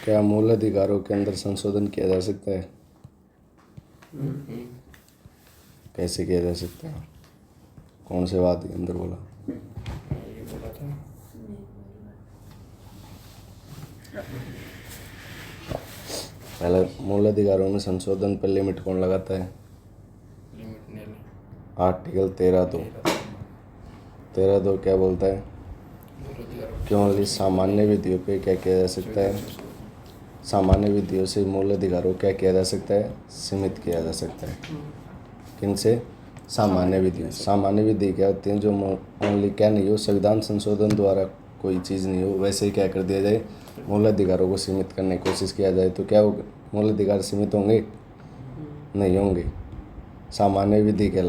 क्या मूल अधिकारों के अंदर संशोधन किया जा सकता है? कैसे किया जा सकता है? कौन से वाद के अंदर बोला? ये बोला था। पहले मूल अधिकारों में संशोधन पर लिमिट कौन लगाता है? लिमिट नहीं है। आर्टिकल 13(2). 13(2) क्या बोलता है कि ओनली सामान्य विधियों पे क्या किया जा सकता है? सामान्य विधियों से मूल अधिकारों क्या किया जा सकता है? सीमित किया जा सकता है। किन से? सामान्य विधियों। सामान्य विधि क्या होती हैं? जो ओनली क्या नहीं हो, संविधान संशोधन द्वारा कोई चीज़ नहीं हो, वैसे ही क्या कर दिया जाए, मूल अधिकारों को सीमित करने की कोशिश किया जाए, तो क्या होगा? मूल अधिकार सीमित होंगे? नहीं होंगे। सामान्य विधि के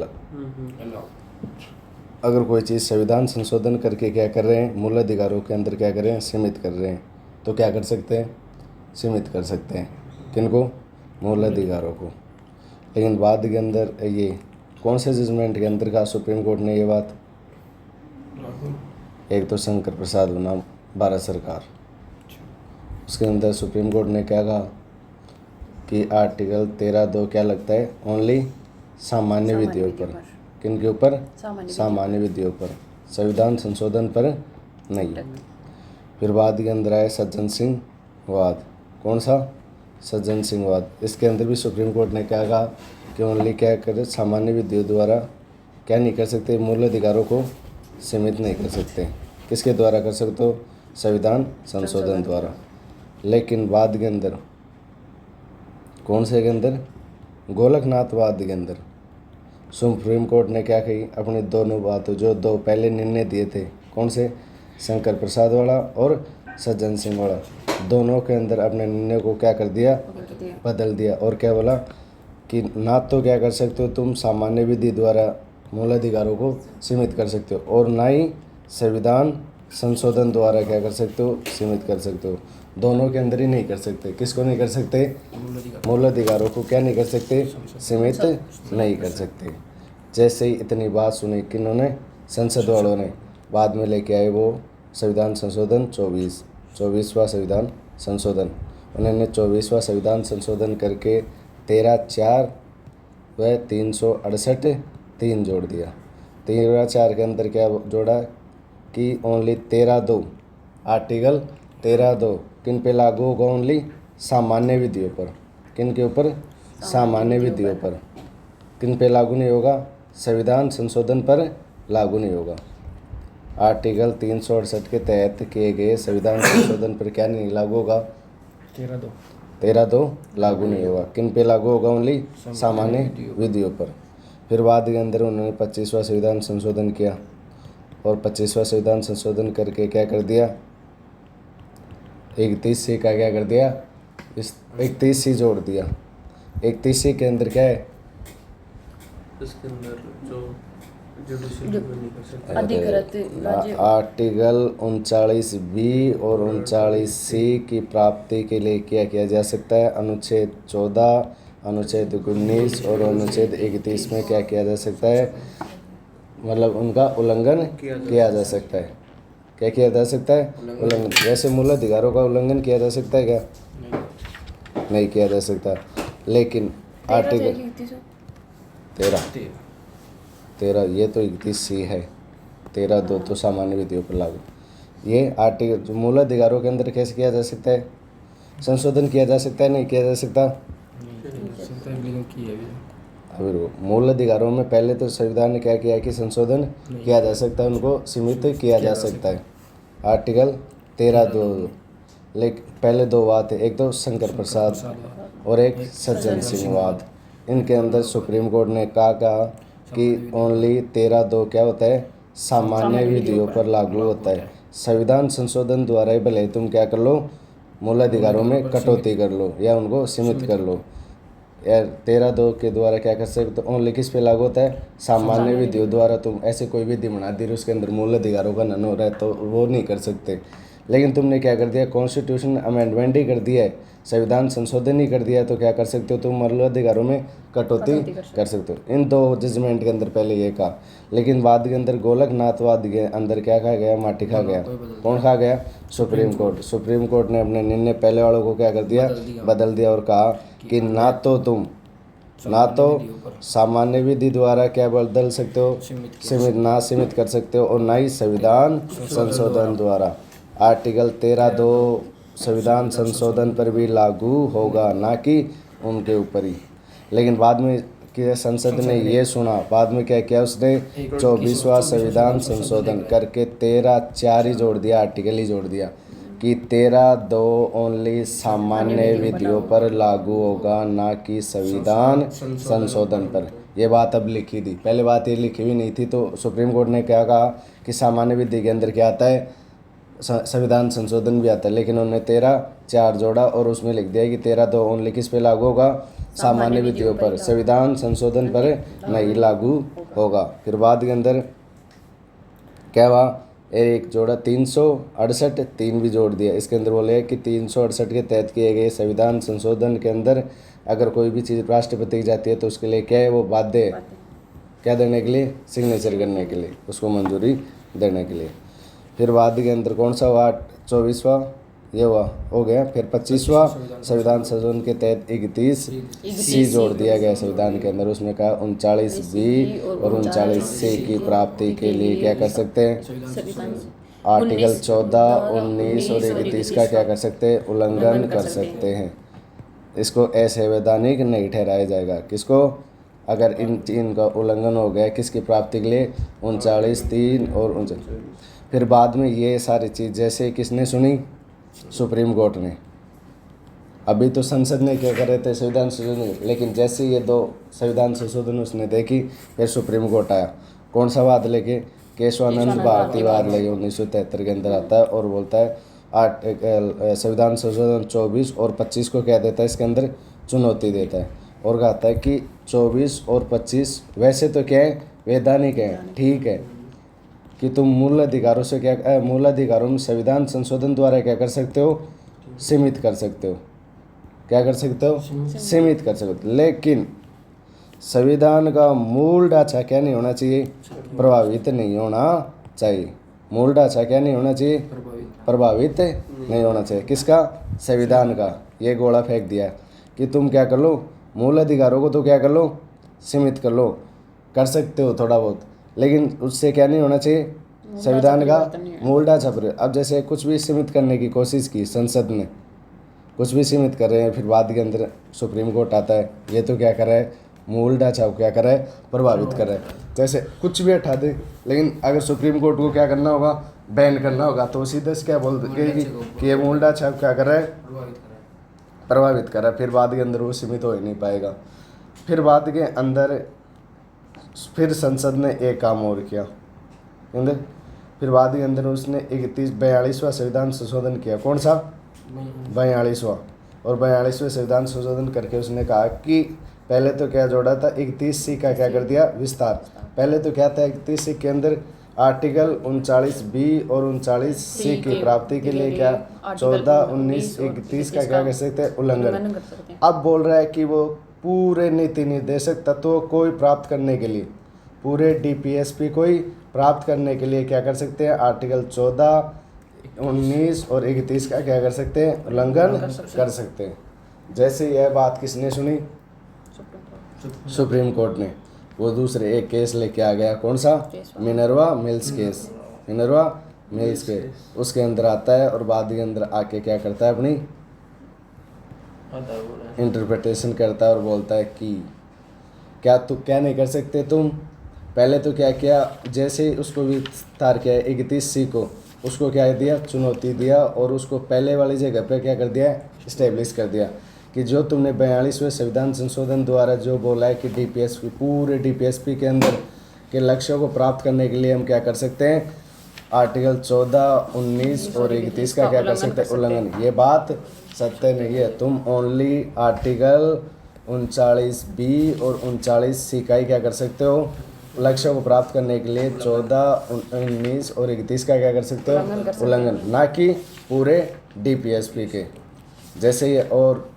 अगर कोई चीज़ संविधान संशोधन करके क्या कर रहे हैं, मूल अधिकारों के अंदर क्या कर रहे हैं, सीमित कर रहे हैं, तो क्या कर सकते हैं? सीमित कर सकते हैं। किनको? मूल अधिकारों को। लेकिन बाद के अंदर ये कौन से जजमेंट के अंदर कहा सुप्रीम कोर्ट ने ये बात? एक तो शंकर प्रसाद बनाम भारत सरकार, उसके अंदर सुप्रीम कोर्ट ने क्या कहा कि आर्टिकल 13(2) क्या लगता है? ओनली सामान्य विधियों पर। किन के ऊपर? सामान्य विधियों पर, संविधान संशोधन पर नहीं। फिर बाद के अंदर आया सज्जन सिंह वाद। कौन सा? सज्जन सिंह वाद। इसके अंदर भी सुप्रीम कोर्ट ने क्या कहा कि ओनली क्या करे, सामान्य विधियों द्वारा क्या नहीं कर सकते, मूल अधिकारों को सीमित नहीं कर सकते। किसके द्वारा कर सकते हो? संविधान संशोधन द्वारा। लेकिन बाद के अंदर कौन से के अंदर? गोलकनाथ वाद के अंदर सुप्रीम कोर्ट ने क्या कही? अपनी दोनों बातों, जो दो पहले निर्णय दिए थे, कौन से? शंकर प्रसाद वाला और सज्जन सिंह वाला, दोनों के अंदर अपने निर्णय को क्या कर दिया? बदल दिया। और क्या बोला कि ना तो क्या कर सकते हो तुम सामान्य विधि द्वारा मूल अधिकारों को सीमित कर सकते हो, और ना ही संविधान संशोधन द्वारा क्या कर सकते हो? सीमित कर सकते हो। दोनों के अंदर ही नहीं कर सकते। किसको नहीं कर सकते? मूल अधिकारों को क्या नहीं कर सकते? सीमित नहीं कर सकते। जैसे ही इतनी बात सुनी किन्होंने? संसद वालों ने। बाद में लेके आए वो संविधान संशोधन 24वां संविधान संशोधन। उन्होंने 24वां संविधान संशोधन करके 13(4) व 368 3 जोड़ दिया। 13(4) के अंदर क्या जोड़ा कि ओनली 13(2) आर्टिकल 13(2) किन पे लागू होगा? ओनली सामान्य विधियों पर। किन के ऊपर? सामान्य विधियों पर। किन पे लागू नहीं होगा? संविधान संशोधन पर लागू नहीं होगा। आर्टिकल 368 के तहत किए गए संविधान संशोधन पर क्या नहीं लागू होगा? 13(2) लागू नहीं होगा। किन पे लागू होगा? ओनली सामान्य विधियों पर। फिर बाद के अंदर उन्होंने 25वां संविधान संशोधन किया, और 25वां संविधान संशोधन करके क्या कर दिया? 31C का क्या कर दिया? इस 31C जोड़ दिया। 31C के अंदर क्या है? इसके अंदर जो आर्टिकल 39B और 39C की प्राप्ति के लिए क्या किया जा सकता है? अनुच्छेद 14, अनुच्छेद 19 और अनुच्छेद 31 में क्या किया जा सकता है? मतलब उनका उल्लंघन किया जा सकता है। क्या किया जा सकता है? उल्लंघन। वैसे मूल अधिकारों का उल्लंघन किया जा सकता है क्या? नहीं किया जा सकता। लेकिन आर्टिकल 13 ये तो 31C है, 13(2) तो सामान्य विधियों पर लागू। ये आर्टिकल जो मूल अधिकारों के अंदर कैसे किया जा सकता है? संशोधन किया जा सकता है? नहीं किया जा सकता। अभी मूल अधिकारों में पहले तो संविधान ने क्या किया कि संशोधन किया जा सकता है, उनको सीमित किया जा सकता है। आर्टिकल 13(2). लेकिन पहले दो वाद थे, एक तो शंकर प्रसाद और एक सज्जन सिंह वाद। इनके अंदर सुप्रीम कोर्ट ने कहा कि ओनली 13(2) क्या होता है? सामान्य विधियों पर लागू होता है। संविधान संशोधन द्वारा ही भले तुम क्या कर लो, मूल अधिकारों में कटौती कर लो या उनको सीमित कर लो। यार 13(2) के द्वारा क्या कर सकते हो? ओनली किस पे लागू होता है? सामान्य विधियों द्वारा तुम ऐसे कोई विधि बना दी उसके अंदर मूल अधिकारों का नन हो रहा है, तो वो नहीं कर सकते। लेकिन तुमने क्या कर दिया, कॉन्स्टिट्यूशन अमेंडमेंट ही कर दिया है, संविधान संशोधन ही कर दिया है, तो क्या कर सकते हो तुम, मूल अधिकारों में कटौती कर सकते हो। इन दो जजमेंट के अंदर पहले ये कहा, लेकिन बाद के अंदर गोलकनाथवाद के अंदर क्या खा गया, माटी खा गया। कौन खा गया? Supreme court. सुप्रीम कोर्ट ने अपने निर्णय पहले वालों को क्या कर दिया, बदल दिया और कहा कि ना तो तुम ना तो सामान्य विधि द्वारा क्या बदल सकते हो, सीमित कर सकते हो, और ना ही संविधान संशोधन द्वारा। आर्टिकल 13(2) संविधान संशोधन पर भी लागू होगा, ना कि उनके ऊपर ही। लेकिन बाद में कि संसद ने ये सुना, बाद में क्या किया उसने, 24वां संविधान संशोधन करके 13(4) ही जोड़ दिया, आर्टिकल ही जोड़ दिया कि 13(2) ओनली सामान्य विधियों पर लागू होगा, ना कि संविधान संशोधन पर। ये बात अब लिखी थी, पहले बात ये लिखी हुई नहीं थी। तो सुप्रीम कोर्ट ने क्या कहा कि सामान्य विधि के अंदर क्या आता है, संविधान संशोधन भी आता है, लेकिन उन्होंने 13(4) जोड़ा और उसमें लिख दिया कि 13(2) ओनली किस पे लागू होगा, सामान्य विधियों पर, संविधान संशोधन पर नहीं लागू होगा। फिर बाद के अंदर क्या हुआ, एक जोड़ा 368, 3 भी जोड़ दिया। इसके अंदर बोले कि 368 के तहत किए गए संविधान संशोधन के अंदर अगर कोई भी चीज़ राष्ट्रपति की जाती है तो उसके लिए क्या है, वो बाध्य है क्या देने के लिए, सिग्नेचर करने के लिए, उसको मंजूरी देने के लिए। फिर बाद के अंदर कौन सा हुआ, 24वां ये हुआ हो गया। फिर 25वां संविधान संशोधन के तहत 31C जोड़ दिया गया संविधान के अंदर। उसमें कहा 39B और 39C की प्राप्ति के लिए क्या कर सकते हैं, आर्टिकल 14, 19 और 31 का क्या कर सकते हैं, उल्लंघन कर सकते हैं। इसको असंवैधानिक नहीं ठहराया जाएगा। किसको, अगर इन तीन का उल्लंघन हो गया, किसकी प्राप्ति के लिए, 39, 3 और 39। फिर बाद में ये सारी चीज़ जैसे किसने सुनी, सुप्रीम कोर्ट ने। अभी तो संसद ने क्या कर रहे थे, संविधान संशोधन, लेकिन जैसे ये दो संविधान संशोधन उसने देखी, फिर सुप्रीम कोर्ट आया। कौन सा वाद लेके, केशवानंद भारती वाद लेके 1973 के अंदर आता है और बोलता है संविधान संशोधन 24 और 25 को क्या देता है, इसके अंदर चुनौती देता है और कहता है कि 24 और 25 वैसे तो क्या है, वैधानिक है, ठीक है कि तुम मूल अधिकारों से क्या, मूल अधिकारों में संविधान संशोधन द्वारा क्या कर सकते हो, सीमित कर सकते हो। क्या कर सकते हो, सीमित कर सकते हो। लेकिन संविधान का मूल ढांचा क्या नहीं होना चाहिए, प्रभावित नहीं होना चाहिए। मूल ढांचा क्या नहीं होना चाहिए, प्रभावित नहीं होना चाहिए। किसका, संविधान का। ये गोला फेंक दिया कि तुम क्या कर लो, मूल अधिकारों को तो क्या कर लो, सीमित कर लो, कर सकते हो थोड़ा बहुत, लेकिन उससे क्या नहीं होना चाहिए, संविधान का मूल ढांचा पर। अब जैसे कुछ भी सीमित करने की कोशिश की संसद ने, कुछ भी सीमित कर रहे हैं, फिर बाद के अंदर सुप्रीम कोर्ट आता है, ये तो क्या कर रहा है, मूल ढांचा को क्या कर रहा है, प्रभावित कर रहा है। जैसे कुछ भी हटा दे, लेकिन अगर सुप्रीम कोर्ट को क्या करना होगा, बैन करना होगा, तो सीधे से क्या बोल देगी कि ये मूल ढांचा क्या कर रहा है, प्रभावित कर रहा है। फिर बाद के अंदर वो सीमित हो ही नहीं पाएगा। फिर बाद के अंदर फिर संसद ने एक काम और किया, फिर बाद के अंदर उसने 42वां संविधान संशोधन किया। कौन सा, 42वां। और 42वें संविधान संशोधन करके उसने कहा कि पहले तो क्या जोड़ा था, 31C का क्या कर दिया, विस्तार। पहले तो क्या था, 31C के अंदर आर्टिकल 39B और 39C की प्राप्ति के लिए क्या, 14, 19, 31 का क्या कर सकते हैं, उल्लंघन। अब बोल रहा है कि वो पूरे नीति निर्देशक तत्वों को प्राप्त करने के लिए, पूरे DPSP को ही प्राप्त करने के लिए क्या कर सकते हैं, आर्टिकल 14, 19 और 31 का क्या कर सकते हैं, उल्लंघन कर सकते हैं। जैसे यह बात किसने सुनी, सुप्रीम कोर्ट ने। वो दूसरे एक केस लेके आ गया, कौन सा, Minerva mills case, Minerva mills case. उसके अंदर आता है और बाद के अंदर आके क्या करता है, अपनी इंटरप्रिटेशन करता है और बोलता है कि क्या नहीं कर सकते तुम। पहले तो क्या किया, जैसे ही उसको विस्तार किया 31C को, उसको क्या दिया, चुनौती दिया और उसको पहले वाली जगह पे क्या कर दिया, इस्टेब्लिश कर दिया कि जो तुमने 42वें संविधान संशोधन द्वारा जो बोला है कि DPSP, पूरे DPSP के अंदर के लक्ष्यों को प्राप्त करने के लिए हम क्या कर सकते हैं, आर्टिकल 14, 19 और 31 का क्या कर सकते हैं, उल्लंघन। ये बात सत्य नहीं है। तुम ओनली आर्टिकल 39B और 39C का ही क्या कर सकते हो, लक्ष्यों को प्राप्त करने के लिए 14, 19 और 31 का क्या कर सकते हो, उल्लंघन, ना कि पूरे डीपीएसपी के। जैसे ये और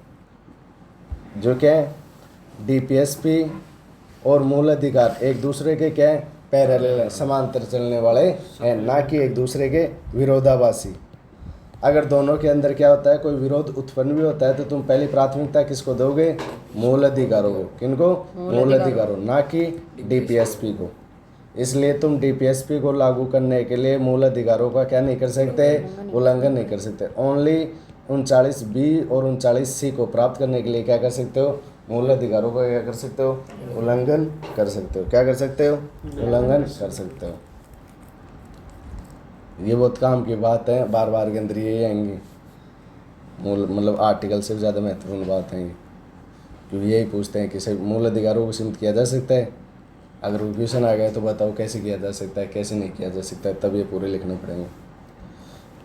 जो क्या है डीपीएसपी और मूल अधिकार एक दूसरे के क्या है पैरेलल है, समांतर चलने वाले हैं, ना कि एक दूसरे के विरोधाभासी। अगर दोनों के अंदर क्या होता है कोई विरोध उत्पन्न भी होता है तो तुम पहली प्राथमिकता किसको दोगे? मूल अधिकारों को। किनको? मूल अधिकारों, ना कि डीपीएसपी को। इसलिए तुम डीपीएसपी को लागू करने के लिए मूल अधिकारों का क्या नहीं कर सकते? उल्लंघन नहीं कर सकते। ओनली 39B और 39C को प्राप्त करने के लिए क्या कर सकते हो? मूल अधिकारों का क्या कर सकते हो? उल्लंघन कर सकते हो। क्या कर सकते हो? उल्लंघन कर सकते हो। ये बहुत काम की बात है, बार बार के अंदर ये आएंगी। मूल मतलब आर्टिकल से ज़्यादा महत्वपूर्ण बात है ये, क्योंकि यही पूछते हैं कि सभी मूल अधिकारों को सीमित किया जा सकता है। अगर वो क्वेश्चन आ गया तो बताओ कैसे किया जा सकता है, कैसे नहीं किया जा सकता है, तब ये पूरे लिखने पड़ेंगे।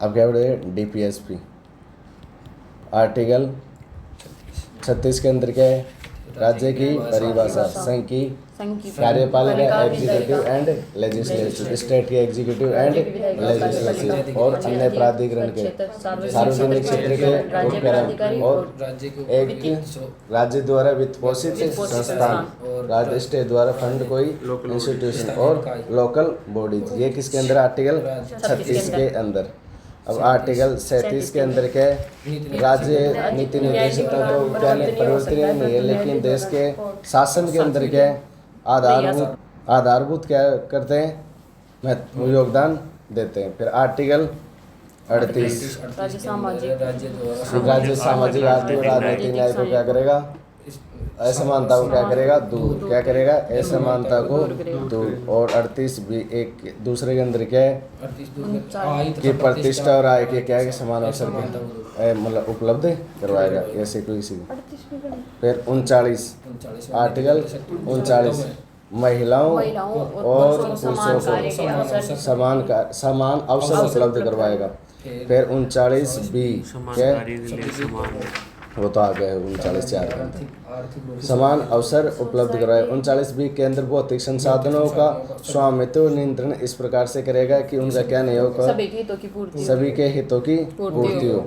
अब क्या पढ़े? डीपीएसपी आर्टिकल 36 के अंदर क्या है? राज्य की परिभाषा, संघ की कार्यपालिका एग्जीक्यूटिव एंड लेजिस्लेटिव, स्टेट की एग्जीक्यूटिव एंड लेजिस्लेटिव और अन्य प्राधिकरण के सार्वजनिक क्षेत्र के उपक्रम और एक राज्य द्वारा वित्त पोषित संस्थान, राज्य स्टेट द्वारा फंड कोई इंस्टीट्यूशन और लोकल बॉडीज। ये किसके अंदर? आर्टिकल 36 के अंदर। अब आर्टिकल 37 के अंदर क्या है? राज्य नीति निर्देशिका तो क्या नहीं परिवर्तनीय नहीं है, लेकिन देश के शासन के अंदर क्या है? आधारभूत क्या करते हैं? महत्वपूर्ण योगदान देते हैं। फिर आर्टिकल 38 राज्य सामाजिक आर्थिक और राजनीतिक न्याय को क्या करेगा? असमानता को क्या करेगा? दूर। क्या करेगा? असमानता को दूर। और 38 भी एक दूसरे के अंदर क्या है कि प्रतिष्ठा और आय के क्या है? समान अवसर के मतलब उपलब्ध करवाएगा, ऐसे कोई सी। फिर 39 आर्टिकल 39 महिलाओं और पुरुषों को समान अवसर उपलब्ध करवाएगा। फिर 39B क्या? वो तो आ गया है 39(4) के अंदर समान अवसर उपलब्ध कराए। 39B के अंदर भौतिक संसाधनों का स्वामित्व नियंत्रण इस प्रकार से करेगा कि उनका क्या नहीं होगा? सभी के हितों की पूर्ति हो।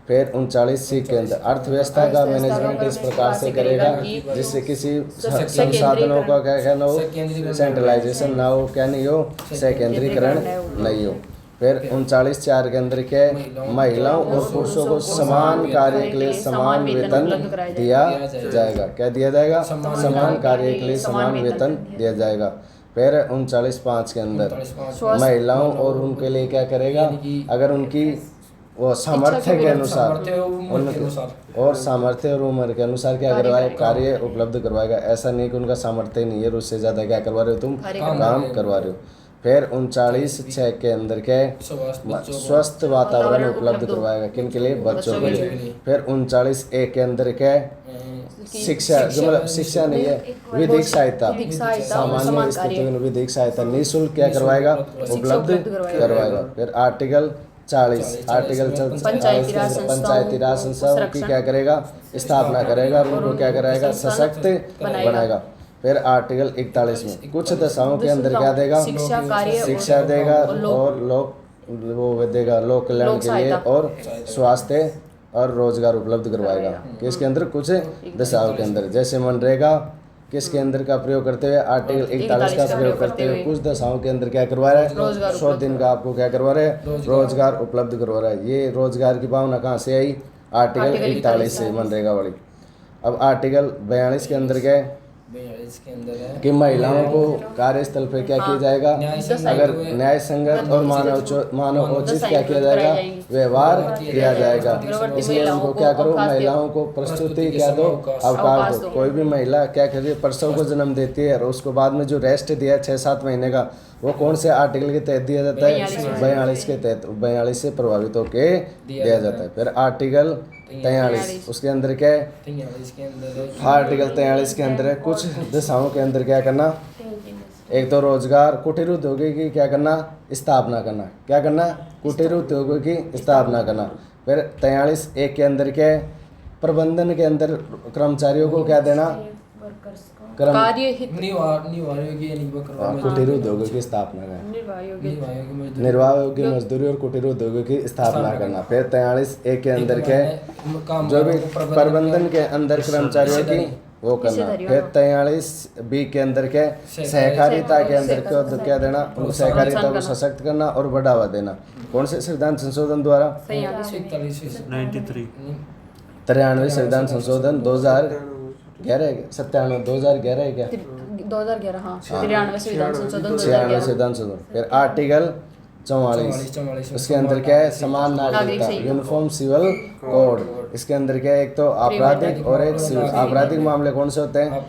फिर 39C के अंदर अर्थव्यवस्था का मैनेजमेंट इस प्रकार से करेगा जिससे किसी संसाधनों का क्या ना हो? सेंट्रलाइजेशन ना हो, क्या नहीं हो? सेकेंद्रीकरण नहीं हो। फिर 39(4) के अंदर क्या है? महिलाओं और पुरुषों को समान कार्य के लिए समान वेतन दिया जाएगा। क्या दिया जाएगा? समान कार्य के लिए समान वेतन दिया जाएगा। फिर 39(5) के अंदर महिलाओं और उनके लिए क्या करेगा? अगर उनकी वो सामर्थ्य के अनुसार और सामर्थ्य और उम्र के अनुसार क्या करवाए? कार्य उपलब्ध करवाएगा। ऐसा नहीं कि उनका सामर्थ्य नहीं है, उससे ज़्यादा क्या करवा रहे हो तुम? काम करवा रहे हो। फिर 39(6) के अंदर क्या है? स्वस्थ वातावरण उपलब्ध करवाएगा। किन के लिए? बच्चों के लिए। फिर 39(1) के अंदर क्या है? शिक्षा, जो मतलब शिक्षा नहीं है, विधिक सहायता, सामान्य स्थितियों में विधिक सहायता निःशुल्क क्या करवाएगा? उपलब्ध करवाएगा। फिर आर्टिकल 40 पंचायती राज संस्थाओं की क्या करेगा? स्थापना करेगा और उनको क्या कराएगा? सशक्त बनाएगा। फिर आर्टिकल 41 में कुछ दशाओं के अंदर क्या देगा? शिक्षा देगा और वो देगा लोक कल्याण के लिए और स्वास्थ्य और रोजगार उपलब्ध करवाएगा। किसके अंदर? कुछ दशाओं के अंदर। जैसे मनरेगा किसके अंदर का प्रयोग करते हुए? आर्टिकल 41 का प्रयोग करते हुए कुछ दशाओं के अंदर क्या करवा रहा है? 100 दिन का आपको क्या करवा रहे हैं? रोजगार उपलब्ध करवा रहा है। ये रोजगार की भावना कहाँ से आई? आर्टिकल 41 से, मनरेगा वाली। अब आर्टिकल 42 के अंदर क्या है? कि महिलाओं को कार्यस्थल पर क्या किया जाएगा? अगर न्याय संगत और मानवोचित क्या किया जाएगा? व्यवहार किया जाएगा। इसलिए उनको क्या करो? महिलाओं को प्रस्तुति क्या दो? अवकाश दो। कोई भी महिला क्या कर रही है? प्रसव को जन्म देती है और उसको बाद में जो रेस्ट दिया है 6-7 महीने का, वो कौन से आर्टिकल के तहत दिया जाता है? 42 के तहत, 42 से प्रभावित होकर दिया जाता है। फिर आर्टिकल 43 उसके अंदर क्या है? आर्टिकल 43 के अंदर है कुछ दशाओं के अंदर क्या करना? एक तो रोजगार, कुटीर उद्योगों की क्या करना? स्थापना करना। क्या करना? कुटीर उद्योगों की स्थापना करना। फिर 43(1) के अंदर क्या है? प्रबंधन के अंदर कर्मचारियों को क्या देना? क्रम कार्य हित निवार्य की यानी कि करवा में कुटीर उद्योगों की स्थापना का निर्वाह योग्य निवार्य की मजदूरी निर्वाह योग्य मजदूरी और कुटीर उद्योगों की स्थापना करना। फिर 43 ए के अंदर के जो भी प्रबंधन के अंदर कर्मचारियों की वो करना। हिस्सेदारी फिर 43 बी के अंदर के सहकारिता के अंदर को क्या देना, उनको सहकारिता को सशक्त करना और बढ़ावा देना। कौन से संविधान संशोधन द्वारा? 93 93 संविधान संशोधन 2011 है, 97 2011 है क्या? 2011 हाँ 93 संविधान संशोधन 96 2011 संविधान संशोधन। फिर आर्टिकल 44 उसके अंदर क्या है? समान नागरिकता, यूनिफॉर्म सिविल कोड। इसके अंदर क्या है? एक तो आपराधिक और एक सिविल। आपराधिक मामले कौन से होते हैं?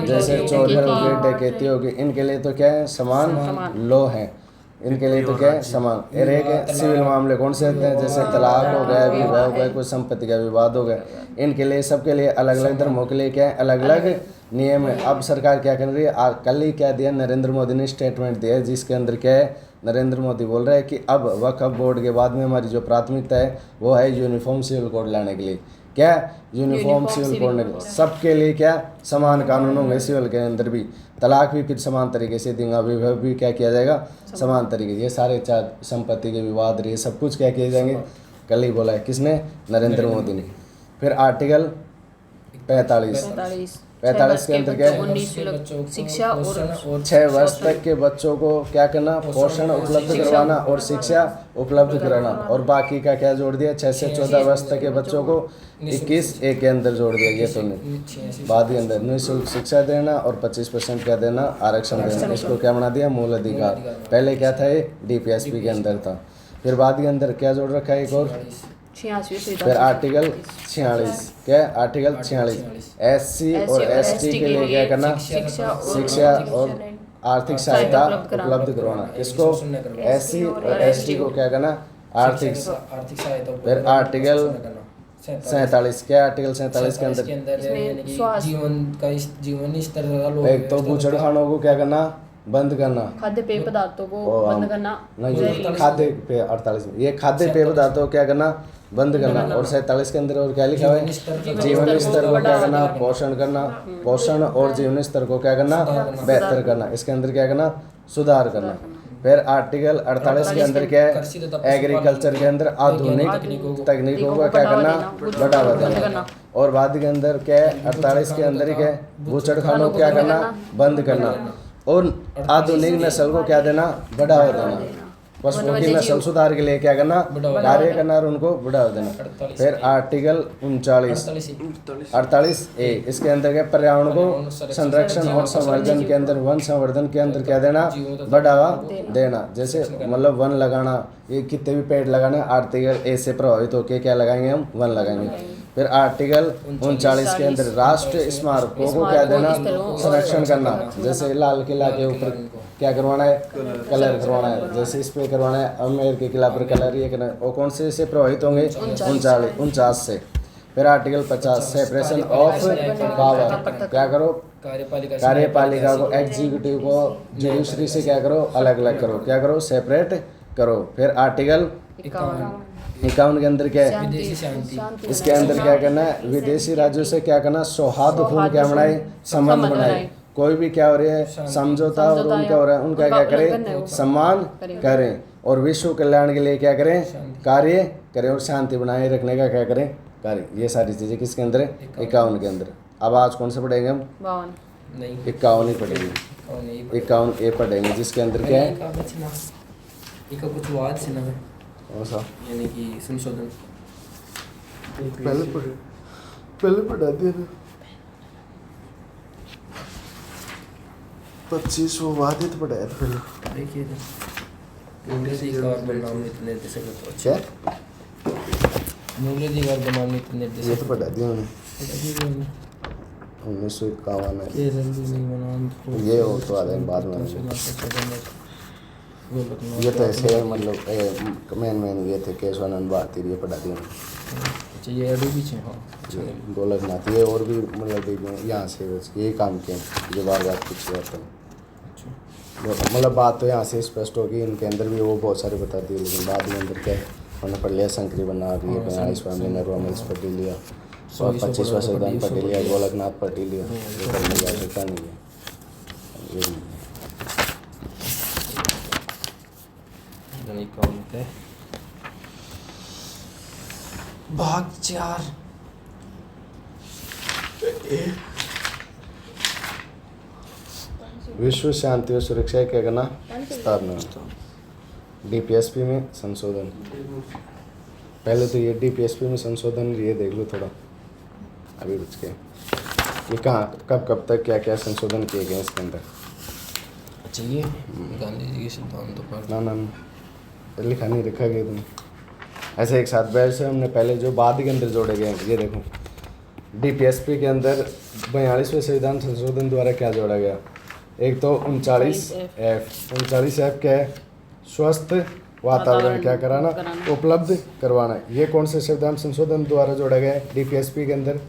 जैसे चोरी होगी, डकैती होगी, इनके लिए तो क्या है? समान लॉ है, इनके लिए तो क्या है? समान। और एक है सिविल मामले कौन से होते हैं? जैसे तलाक हो गया, विवाह हो गया, कोई संपत्ति का विवाद हो गया, इनके लिए सबके लिए अलग अलग धर्मों के लिए क्या है? अलग अलग नियम है। अब सरकार क्या कर रही है? कल ही क्या दिया नरेंद्र मोदी ने स्टेटमेंट दिया है, जिसके अंदर क्या है? नरेंद्र मोदी बोल रहे हैं कि अब वक्फ बोर्ड के बाद में हमारी जो प्राथमिकता है वो है यूनिफॉर्म सिविल कोड लाने के लिए। क्या? यूनिफॉर्म सिविल कोड सबके लिए क्या? समान कानून होंगे सिविल के अंदर भी। तलाक भी फिर समान तरीके से देंगे, विवाह भी क्या किया जाएगा? समान तरीके। ये सारे चार संपत्ति के विवाद रहे सब कुछ क्या किए जाएंगे? कल ही बोला है किसने? नरेंद्र मोदी ने। फिर आर्टिकल 45 के अंदर क्या है? शिक्षा और 6 वर्ष तक के बच्चों को क्या करना? पोषण उपलब्ध करवाना और शिक्षा उपलब्ध कराना। और बाकी का क्या जोड़ दिया? 6 से 14 वर्ष तक के बच्चों को 21 ए के अंदर जोड़ दिया। ये तो नहीं, बाद के अंदर निःशुल्क शिक्षा देना और 25% क्या देना? आरक्षण देना। इसको क्या बना दिया? मूल अधिकार। पहले क्या था? ये DPSP के अंदर था। फिर बाद के अंदर क्या जोड़ रखा है? एक और 86 फिर आर्टिकल 46 क्या है? आर्टिकल 46 SC और ST के लिए क्या करना? शिक्षा और आर्थिक सहायता उपलब्ध करवाना। इसको SC और ST को क्या करना? आर्थिक सहायता। फिर आर्टिकल 47 क्या? आर्टिकल 47 के अंदर जीवन स्तर एक तो बूचड़खानों को क्या करना? बंद करना। खाद्य पेय पदार्थों को बंद करना। नहीं, खाद्य पेय 48 में ये खाद्य पेय पदार्थों को क्या करना? बंद करना। और 47 के अंदर और क्या लिखा हुआ है? जीवन स्तर को क्या करना? पोषण करना। पोषण और जीवन स्तर को क्या करना? बेहतर करना। इसके अंदर क्या करना? सुधार करना। फिर आर्टिकल 48 के अंदर क्या है? एग्रीकल्चर के अंदर आधुनिक तकनीकों का क्या करना? बढ़ावा देना। और बाद के अंदर क्या है? 48 के अंदर ही क्या है? बूचड़खानों को क्या करना? बंद करना। और आधुनिक नस्ल को क्या देना? बढ़ावा देना। पशुओं की नस्ल सुधार के लिए क्या करना? कार्य करना और उनको बढ़ावा देना। फिर आर्टिकल 48 ए इसके अंदर क्या? पर्यावरण को संरक्षण और संवर्धन के अंदर वन संवर्धन के अंदर क्या देना? बढ़ावा देना। जैसे मतलब वन लगाना, ये कितने भी पेड़ लगाना, आर्टिकल ए से प्रभावित होकर क्या लगाएंगे? हम वन लगाएंगे। फिर आर्टिकल 39 के अंदर राष्ट्रीय स्मारकों को क्या देना? संरक्षण करना। जैसे लाल किला के ऊपर क्या करवाना है? कलर करवाना है। जैसे इस पे करवाना है आमेर के किला पर कलर, ये करना है। और कौन से प्रभावित होंगे? 49 से। फिर आर्टिकल 50 सेपरेशन ऑफ पावर क्या करो? कार्यपालिका को एग्जीक्यूटिव को जुडिशरी से क्या करो? अलग अलग करो। क्या करो? सेपरेट करो। फिर आर्टिकल 51 के अंदर क्या है? इसके अंदर क्या करना है? विदेशी राज्यों से क्या करना? सौहार्दपूर्ण क्या बनाए? संबंध बनाए। कोई भी क्या हो रहा है? समझौता और उनका हो रहा है, उनका क्या करें? सम्मान करें। और विश्व कल्याण के लिए क्या करें? कार्य करें। और शांति बनाए रखने का क्या करें? कार्य। ये सारी चीजें किसके अंदर है? 51 के अंदर। अब आज कौन से पढ़ेंगे हम? 51 ही पढ़ेंगे। 51 ए पढ़ेंगे जिसके अंदर क्या है? कुछ वाद से ना यानी कि संशोधन पहले पढ़ा दिया ना। 25 वो वादित पढ़ाया था पहले। देखिए मूल्याधिकार बनाम नीति निर्देशक क्या? मूल्याधिकार बनाम नीति ये निर्देशक तो पढ़ा दिया मैंने 1951 में। ये हो तो आ जाएंगे बाद में। ये तो ऐसे मतलब मेन ये थे केशवानंद भारती, ये पढ़ा दिया। अच्छा ये अभी पीछे हाँ गोलकनाथ ये और भी मतलब यहाँ से यही काम किए जो बार बार पूछे जाते हैं। मतलब बात तो यहाँ से स्पष्ट होगी, इनके अंदर भी वो बहुत सारे बता दिए, लेकिन बाद में अंदर क्या है उन्होंने पढ़ लिया शंकरी बना दिए स्वामी नरवा मिल्स पढ़ लिया, और 25वां संविधान पढ़ लिया, गोलकनाथ पढ़ लिया, ये करने की आवश्यकता नहीं है। ये नहीं है। भाग 4 विश्व शांति और सुरक्षा की क्या करना स्थापना। डीपीएसपी में संशोधन। पहले तो ये डीपीएसपी में संशोधन ये देख लो थोड़ा अभी रुक के, ये कहाँ कब कब तक क्या क्या संशोधन किए गए इसके अंदर। चलिए गांधी जी के सिद्धांतों पर ना ना लिखा नहीं रखा गया तुम ऐसे एक साथ बैठ से हमने पहले जो बाद के अंदर जोड़े गए हैं। ये देखो डीपीएसपी के अंदर 42वें संविधान संशोधन द्वारा क्या जोड़ा गया। एक तो 39F क्या है, स्वस्थ वातावरण क्या कराना, उपलब्ध करवाना। ये कौन से संविधान संशोधन द्वारा जोड़ा गया है डीपीएसपी के अंदर,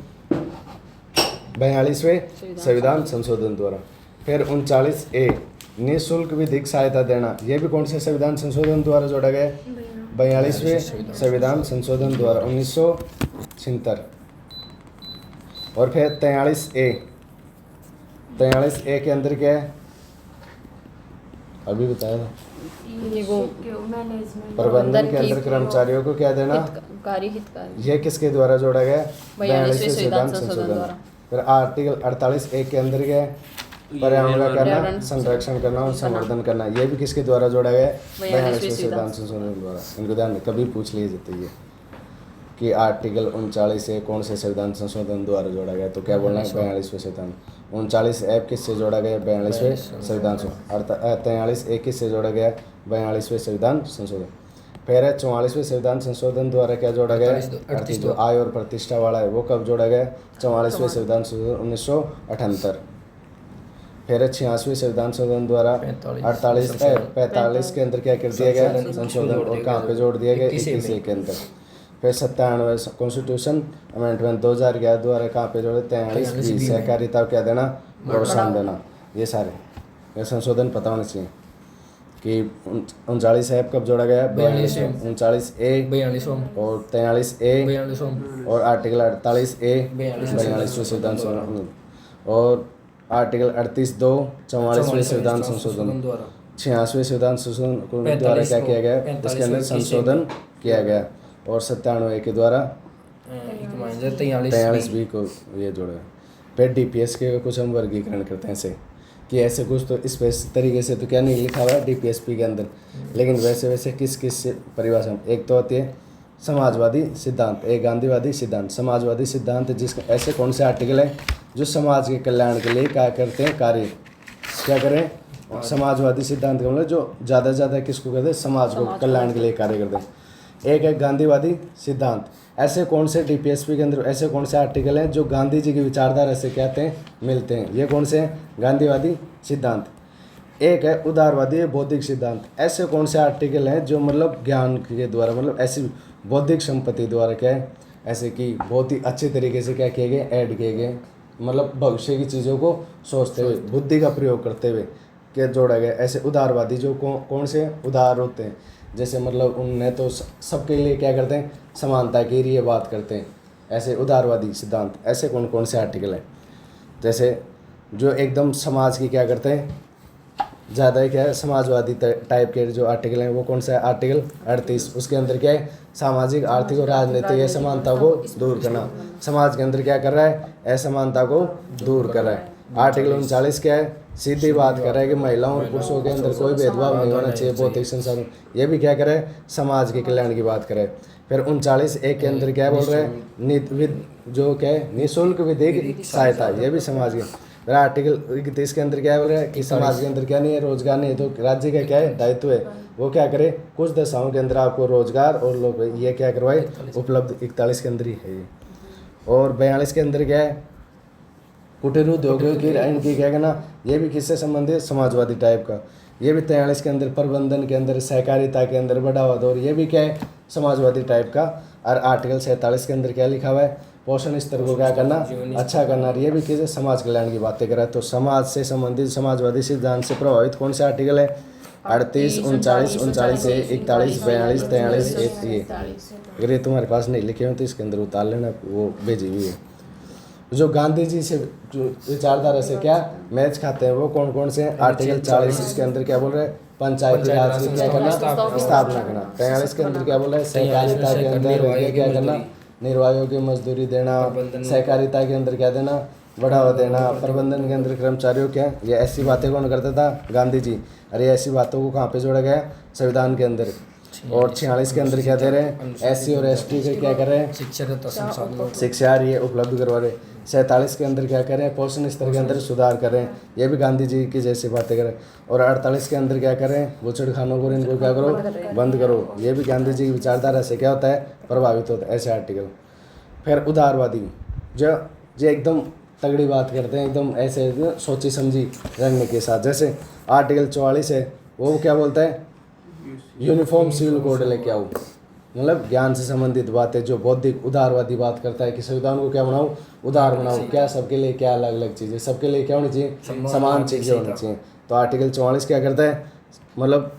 42वें संविधान संशोधन द्वारा। फिर 39A निःशुल्क विधिक सहायता देना, ये भी कौन से संविधान संशोधन द्वारा जोड़ा गया है, 42वें संविधान संशोधन द्वारा 1976। और फिर 43A के अंदर क्या है अभी बताया था, प्रबंधन के अंदर कर्मचारियों को क्या देना, हितकारी। ये किसके द्वारा जोड़ा गया, 42वें संविधान संशोधन द्वारा। फिर आर्टिकल 48A के अंदर क्या है, पर्यावरण का करना, संरक्षण करना और संवर्धन करना, ये भी किसके द्वारा जोड़ा गया है, 42वें संविधान संशोधन द्वारा। इनको ध्यान कभी पूछ लीजिए तो ये कि आर्टिकल 39A कौन से संविधान संशोधन द्वारा जोड़ा गया, तो क्या बोलना है 42वें संविधान। 39F किससे जोड़ा गया, 42वें संविधान संशोधन। 43A किससे जोड़ा गया, 42वें संविधान संशोधन। फिर है 44वें संविधान संशोधन द्वारा क्या जोड़ा गया, जो आय और प्रतिष्ठा वाला है वो कब जोड़ा गया, 44वें संविधान संशोधन 1978। फिर 86वें संविधान संशोधन द्वारा 45 के अंदर क्या कर दिया गया संशोधन, और कहाँ पे जोड़ दिया गया 21A के अंदर। फिर 97 कॉन्स्टिट्यूशन अमेंडमेंट 2011 द्वारा कहाँ पे जोड़े 43B सहकारिता क्या देना, प्रोत्साहन देना। ये सारे ये संशोधन पता होने चाहिए कि 39F कब जोड़ा गया, 39A 42 और 43A 42 और आर्टिकल 48A 42वें संविधान संशोधन और आर्टिकल 38(2) 44वें संविधान संशोधन द्वारा 86वें संविधान संशोधन द्वारा क्या किया गया, इसके अंदर संशोधन किया गया। और 97A के द्वारा 43B को ये जोड़ा। फिर डीपीएस के कुछ हम वर्गीकरण करते हैं ऐसे कि ऐसे कुछ तो इस तरीके से तो क्या नहीं लिखा हुआ है डीपीएसपी के अंदर, लेकिन वैसे वैसे किस किस परिभाषा। एक तो होती है समाजवादी सिद्धांत, एक गांधीवादी सिद्धांत। समाजवादी सिद्धांत जिसका ऐसे कौन से आर्टिकल है जो समाज के कल्याण के लिए क्या करते हैं, कार्य क्या करें। समाजवादी सिद्धांत का मतलब जो ज़्यादा से ज़्यादा किसको करते हैं, समाज को कल्याण के लिए कार्य करते हैं। एक है गांधीवादी सिद्धांत। ऐसे कौन से डीपीएसपी के अंदर ऐसे कौन से आर्टिकल हैं जो गांधी जी की विचारधारा से कहते हैं मिलते हैं, ये कौन से हैं, गांधीवादी सिद्धांत। एक है उदारवादी बौद्धिक सिद्धांत। ऐसे कौन से आर्टिकल हैं जो मतलब ज्ञान के द्वारा मतलब ऐसी बौद्धिक संपत्ति द्वारा क्या है, ऐसे कि बहुत ही अच्छे तरीके से क्या किए गए, ऐड किए गए, मतलब भविष्य की चीज़ों को सोचते हुए बुद्धि का प्रयोग करते हुए क्या जोड़ा गया। ऐसे उदारवादी जो कौन से उदार होते हैं, जैसे मतलब उनने तो सबके लिए क्या करते हैं, समानता के लिए बात करते हैं। ऐसे उदारवादी सिद्धांत ऐसे कौन कौन से आर्टिकल हैं, जैसे जो एकदम समाज की क्या करते हैं, ज़्यादा क्या है समाजवादी टाइप के जो आर्टिकल हैं वो कौन सा है, आर्टिकल 38। उसके अंदर क्या है, सामाजिक आर्थिक और राजनीतिक असमानता को दूर करना। समाज के अंदर क्या कर रहा है, असमानता को दूर कर रहा है। आर्टिकल 39 क्या है, सीधी बात कर रहा है कि महिलाओं और पुरुषों के अंदर कोई भेदभाव नहीं होना चाहिए, भौतिक संसाधन। ये भी क्या करे, समाज के कल्याण की बात करे। फिर 39A के अंदर क्या बोल रहे हैं, जो क्या है निःशुल्क विधिक सहायता, ये भी समाज के। फिर आर्टिकल 31 के अंदर क्या बोल रहा है कि समाज के अंदर क्या नहीं है, रोजगार नहीं है, तो राज्य का क्या है दायित्व है वो क्या करे, कुछ दशाओं के अंदर आपको रोजगार और लोग ये क्या करवाए उपलब्ध। 41 के अंदर ही है ये। और 42 के अंदर क्या है, कुटीर उद्योगों की इनकी क्या कहना, ये भी किससे संबंधित, समाजवादी टाइप का। ये भी 43 के अंदर प्रबंधन के अंदर सहकारिता के अंदर बढ़ावा दो, और ये भी क्या है समाजवादी टाइप का। और आर्टिकल 47 के अंदर क्या लिखा हुआ है, पोषण स्तर को क्या करना, अच्छा करना। ये भी किसी समाज कल्याण की बातें कर रहा है। तो समाज से संबंधित समाजवादी सिद्धांत से प्रभावित कौन से आर्टिकल है, 38 39 39 से 41 42 43 ये अगर ये तुम्हारे पास नहीं लिखे हो तो इसके अंदर उतार लेना, वो भेजी हुई है। जो गांधी जी से जो विचारधारा से क्या मैच खाते हैं वो कौन कौन से हैं? आर्टिकल 40 इसके अंदर क्या बोल रहे हैं? पंचायती राज की क्या करना? स्थापना करना। 43 के अंदर क्या बोल रहे हैं? सहकारिता के अंदर ये क्या करना? निर्वाहियों की मजदूरी देना। सहकारिता के अंदर क्या देना? बढ़ावा देना। प्रबंधन के अंदर कर्मचारियों क्या, ये ऐसी बातें कौन करता था? गांधी जी। अरे ऐसी बातों को कहाँ पे जोड़ा गया? संविधान के अंदर। और 46 के अंदर क्या दे रहे हैं? SC और ST के क्या कर रहे हैं? शिक्षा ये उपलब्ध करवा रहे। 47 के अंदर क्या कर रहे हैं? पोषण स्तर के अंदर सुधार कर रहे हैं, ये भी गांधी जी की जैसी बातें करें। और 48 के अंदर क्या कर रहे हैं? बुचड़ खानों को इनको क्या करो? बंद करो, ये भी गांधी जी की विचारधारा से क्या होता है? प्रभावित होता है ऐसे आर्टिकल। फिर उदारवादी जो एकदम तगड़ी बात करते हैं, एकदम ऐसे सोची समझी रंगने के साथ। जैसे आर्टिकल 44 है, वो क्या बोलता है? यूनिफॉर्म सिविल कोड लेके आओ, मतलब ज्ञान से संबंधित बातें। जो बौद्धिक उदारवादी बात करता है कि संविधान को क्या बनाओ? उदार बनाओ। क्या सबके लिए क्या अलग अलग चीज़ें, सबके लिए क्या होनी चाहिए? समान चीज़ें होनी चाहिए। तो आर्टिकल 44 क्या करता है? मतलब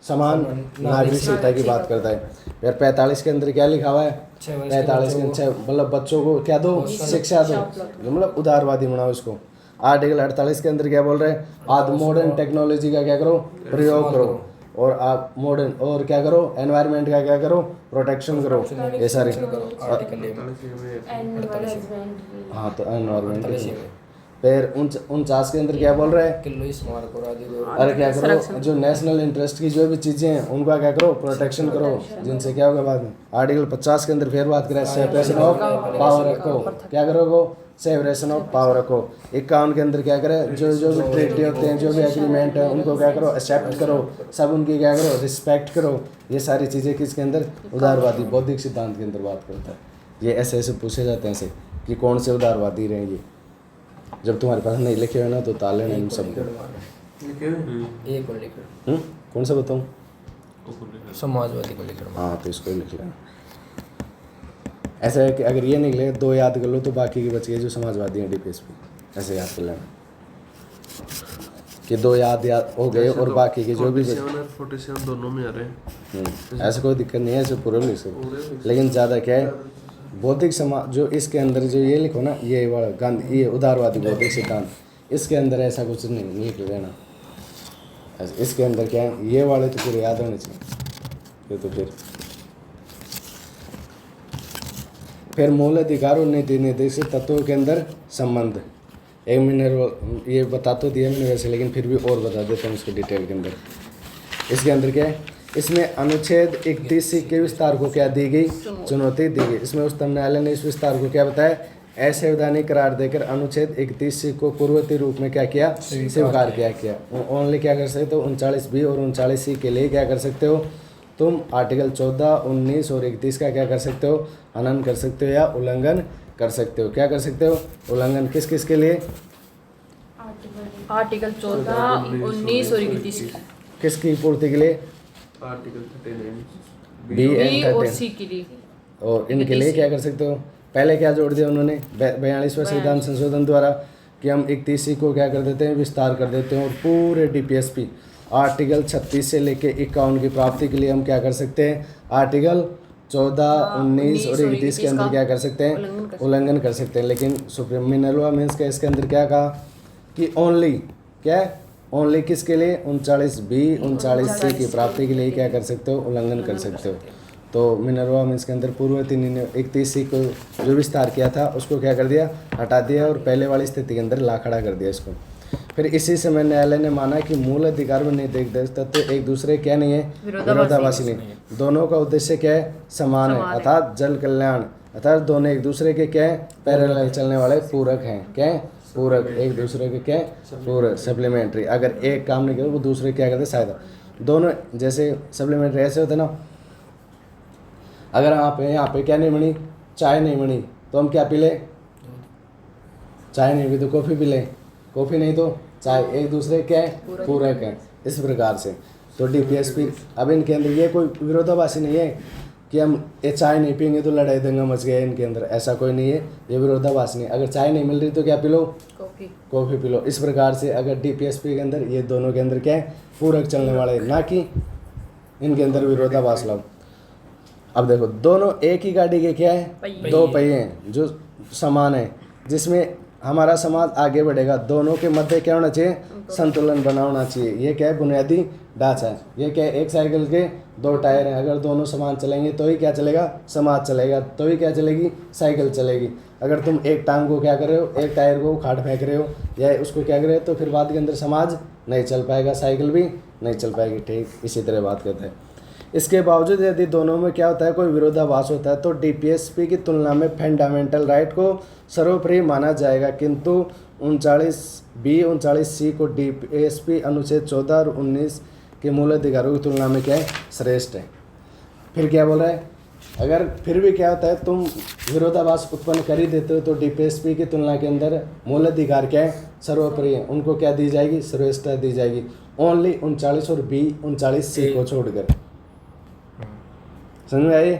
समान नागरिकता की बात करता है। फिर 45 के अंदर क्या लिखा हुआ है? 45 के अंदर मतलब बच्चों को क्या दो? शिक्षा दो, मतलब उदारवादी बनाओ इसको। आर्टिकल 48 के अंदर क्या बोल रहे हैं? आज मॉडर्न टेक्नोलॉजी का क्या करो? प्रयोग करो। और आप मॉडर्न और क्या करो? एनवायरनमेंट का क्या करो? प्रोटेक्शन करो। ये सारी हाँ तो एनवायरनमेंट। फिर 49 के अंदर क्या बोल रहे हैं? अरे क्या करो? जो नेशनल इंटरेस्ट की जो भी चीज़ें हैं उनका क्या करो? प्रोटेक्शन करो, जिनसे क्या होगा बाद में। आर्टिकल 50 के अंदर फिर बात करें सेपरेशन ऑफ पावर रखो, क्या करोगे? सेपरेशन ऑफ पावर रखो। 51 के अंदर क्या करें? जो जो भी ट्रीटी होते हैं, जो भी एग्रीमेंट है, उनको क्या करो? एक्सेप्ट करो, सब उनकी क्या करो? रिस्पेक्ट करो। ये सारी चीज़ें किसके अंदर? उदारवादी बौद्धिक सिद्धांत के अंदर बात करता है। ये ऐसे ऐसे पूछे जाते हैं ऐसे कि कौन से उदारवादी रहेंगे। जब तुम्हारे पास नहीं लिखे हुए ना तो ताले नहीं सबको कौन सा बताऊँ? समाजवादी को लिखना। हाँ तो इसको ही लिख लेना। ऐसा है कि अगर ये निकले 2 याद कर लो तो बाकी के बच गए जो समाजवादी हैं DPSP, ऐसे याद कर लेना कि 2 याद हो गए और बाकी के जो भी 47 दोनों में आ रहे हैं। ऐसे कोई दिक्कत नहीं है, ऐसे पूरे लिख सकते। लेकिन ज़्यादा क्या है बौद्धिक समाज जो इसके अंदर जो ये लिखो ना, ये वाला गांधी ये उदारवादी बौद्धिक सिद्धांत, इसके अंदर ऐसा कुछ नहीं लिख लेना। इसके अंदर क्या है ये वाले तो पूरे याद होने चाहिए। ये तो फिर मूल अधिकार और नीति निर्देशित तत्वों के अंदर संबंध। एक मिनट ये बता तो दिया मैंने वैसे, लेकिन फिर भी और बता देता हूँ इसके डिटेल के अंदर। इसके अंदर क्या है? इसमें अनुच्छेद 31 के विस्तार को क्या दी गई? चुनौती दी गई। इसमें उच्चतम न्यायालय ने इस विस्तार को क्या बताया? असंवैधानिक करार देकर अनुच्छेद 31 को पूर्ववर्ती रूप में क्या किया? स्वीकार किया। ओनली क्या कर सकते हो? 39B और 39C के लिए क्या कर सकते हो? तुम आर्टिकल 14, 19 और 31 का क्या कर सकते हो? हनन कर सकते हो या उल्लंघन कर सकते हो। क्या कर सकते हो? उल्लंघन किस किस के लिए? आर्टिकल 14, 19 और 31 किसकी पूर्ति के लिए? आर्टिकल 39 B और और C के लिए। और इनके लिए क्या कर सकते हो? पहले क्या जोड़ दिया उन्होंने 42वें संविधान संशोधन द्वारा कि हम 31C को क्या कर देते हैं? विस्तार कर देते हैं। और पूरे DPSP आर्टिकल 36 से लेके 51 की प्राप्ति के लिए हम क्या कर सकते हैं? आर्टिकल 14, 19 और 31 के अंदर क्या कर सकते हैं? उल्लंघन कर सकते हैं। लेकिन सुप्रीम मिनरवा मीन्स का इसके अंदर क्या कहा कि ओनली क्या? ओनली किसके लिए? 39B, 39C की प्राप्ति के लिए क्या कर सकते हो? उल्लंघन कर सकते हो। तो मिनरवा मीन्स के अंदर पूर्ववर्ती 31C को जो विस्तार किया था उसको क्या कर दिया? हटा दिया और पहले वाली स्थिति के अंदर ला खड़ा कर दिया इसको। फिर इसी समय न्यायालय ने माना कि मूल अधिकार व नीतिक तत्व एक दूसरे क्या नहीं है? विरोधाभासी नहीं। दोनों का उद्देश्य क्या है? समान है, अर्थात जन कल्याण। अर्थात दोनों एक दूसरे के क्या है? पैरेलल चलने वाले पूरक हैं। क्या है? पूरक। एक दूसरे के क्या है? पूरक, सप्लीमेंट्री। अगर एक काम नहीं करे वो दूसरे क्या करते? सहायता। दोनों जैसे सप्लीमेंट्री ऐसे होते ना, अगर आप यहाँ पे क्या नहीं बनी? चाय नहीं बनी तो हम क्या पी ले? चाय नहीं पी तो कॉफ़ी पी ले, कॉफ़ी नहीं तो चाय। एक दूसरे क्या है? पूरक है। इस प्रकार से तो DPSP अब इनके अंदर ये कोई विरोधाभासी नहीं है कि हम ये चाय नहीं पियेंगे तो लड़ाई दंगा मच गया इनके अंदर, ऐसा कोई नहीं है, ये विरोधाभास नहीं है। अगर चाय नहीं मिल रही तो क्या P low, coffee. Coffee P low. इस प्रकार से अगर डीपीएसपी के अंदर ये दोनों के अंदर क्या है, पूरक चलने वाले, ना कि इनके अंदर विरोधाभास लाओ। अब देखो दोनों एक ही गाड़ी के क्या है, पहिए। दो पहिए हैं जो समान है, जिसमें हमारा समाज आगे बढ़ेगा। दोनों के मध्य क्या होना चाहिए, संतुलन बना होना चाहिए। ये क्या है, बुनियादी ढांचा है। ये क्या है, एक साइकिल के दो टायर हैं, अगर दोनों समान चलेंगे तो ही क्या चलेगा, समाज चलेगा, तो ही क्या चलेगी, साइकिल चलेगी। अगर तुम एक टांग को क्या कर रहे हो, एक टायर को उखाड़ फेंक रहे हो या उसको क्या कर रहे हो, तो फिर बाद के अंदर समाज नहीं चल पाएगा, साइकिल भी नहीं चल पाएगी। ठीक इसी तरह बात करते हैं। इसके बावजूद यदि दोनों में क्या होता है, कोई विरोधाभास होता है, तो डीपीएसपी की तुलना में फंडामेंटल राइट को सर्वोपरि माना जाएगा, किंतु 39B-39C को डीपीएसपी अनुच्छेद 14 और 19 के मूल अधिकारों की तुलना में क्या है, श्रेष्ठ है। फिर क्या बोल रहा है, अगर फिर भी क्या होता है, तुम विरोधाभास उत्पन्न कर ही देते हो, तो डीपीएसपी की तुलना के अंदर मूल अधिकार क्या है, सर्वोपरि है, उनको क्या दी जाएगी, श्रेष्ठता दी जाएगी, ओनली 39 और B-39C को छोड़कर। समझ में आई।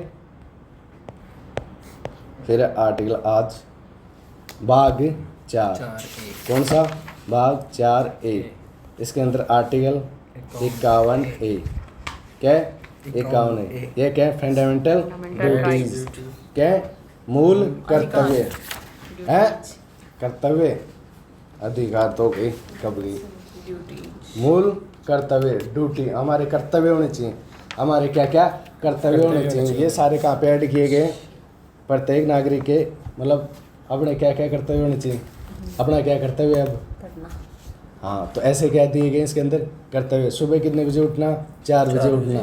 फिर आर्टिकल आज भाग 4, कौन सा, भाग 4A। इसके अंदर आर्टिकल 51A क्या है, 51 है। ये क्या है, फंडामेंटल ड्यूटीज, क्या है, मूल कर्तव्य है, कर्तव्य अधिकार तो गई कब गई, मूल कर्तव्य ड्यूटी, हमारे कर्तव्य होने चाहिए, हमारे क्या क्या कर्तव्य होने चाहिए। ये सारे कहाँ पे ऐड किए गए, प्रत्येक नागरिक के, मतलब अपने क्या क्या कर्तव्य होने चाहिए, अपना क्या कर्तव्य है अब, हाँ, तो ऐसे क्या दिए गए इसके अंदर कर्तव्य। सुबह कितने बजे उठना, 4 बजे उठना,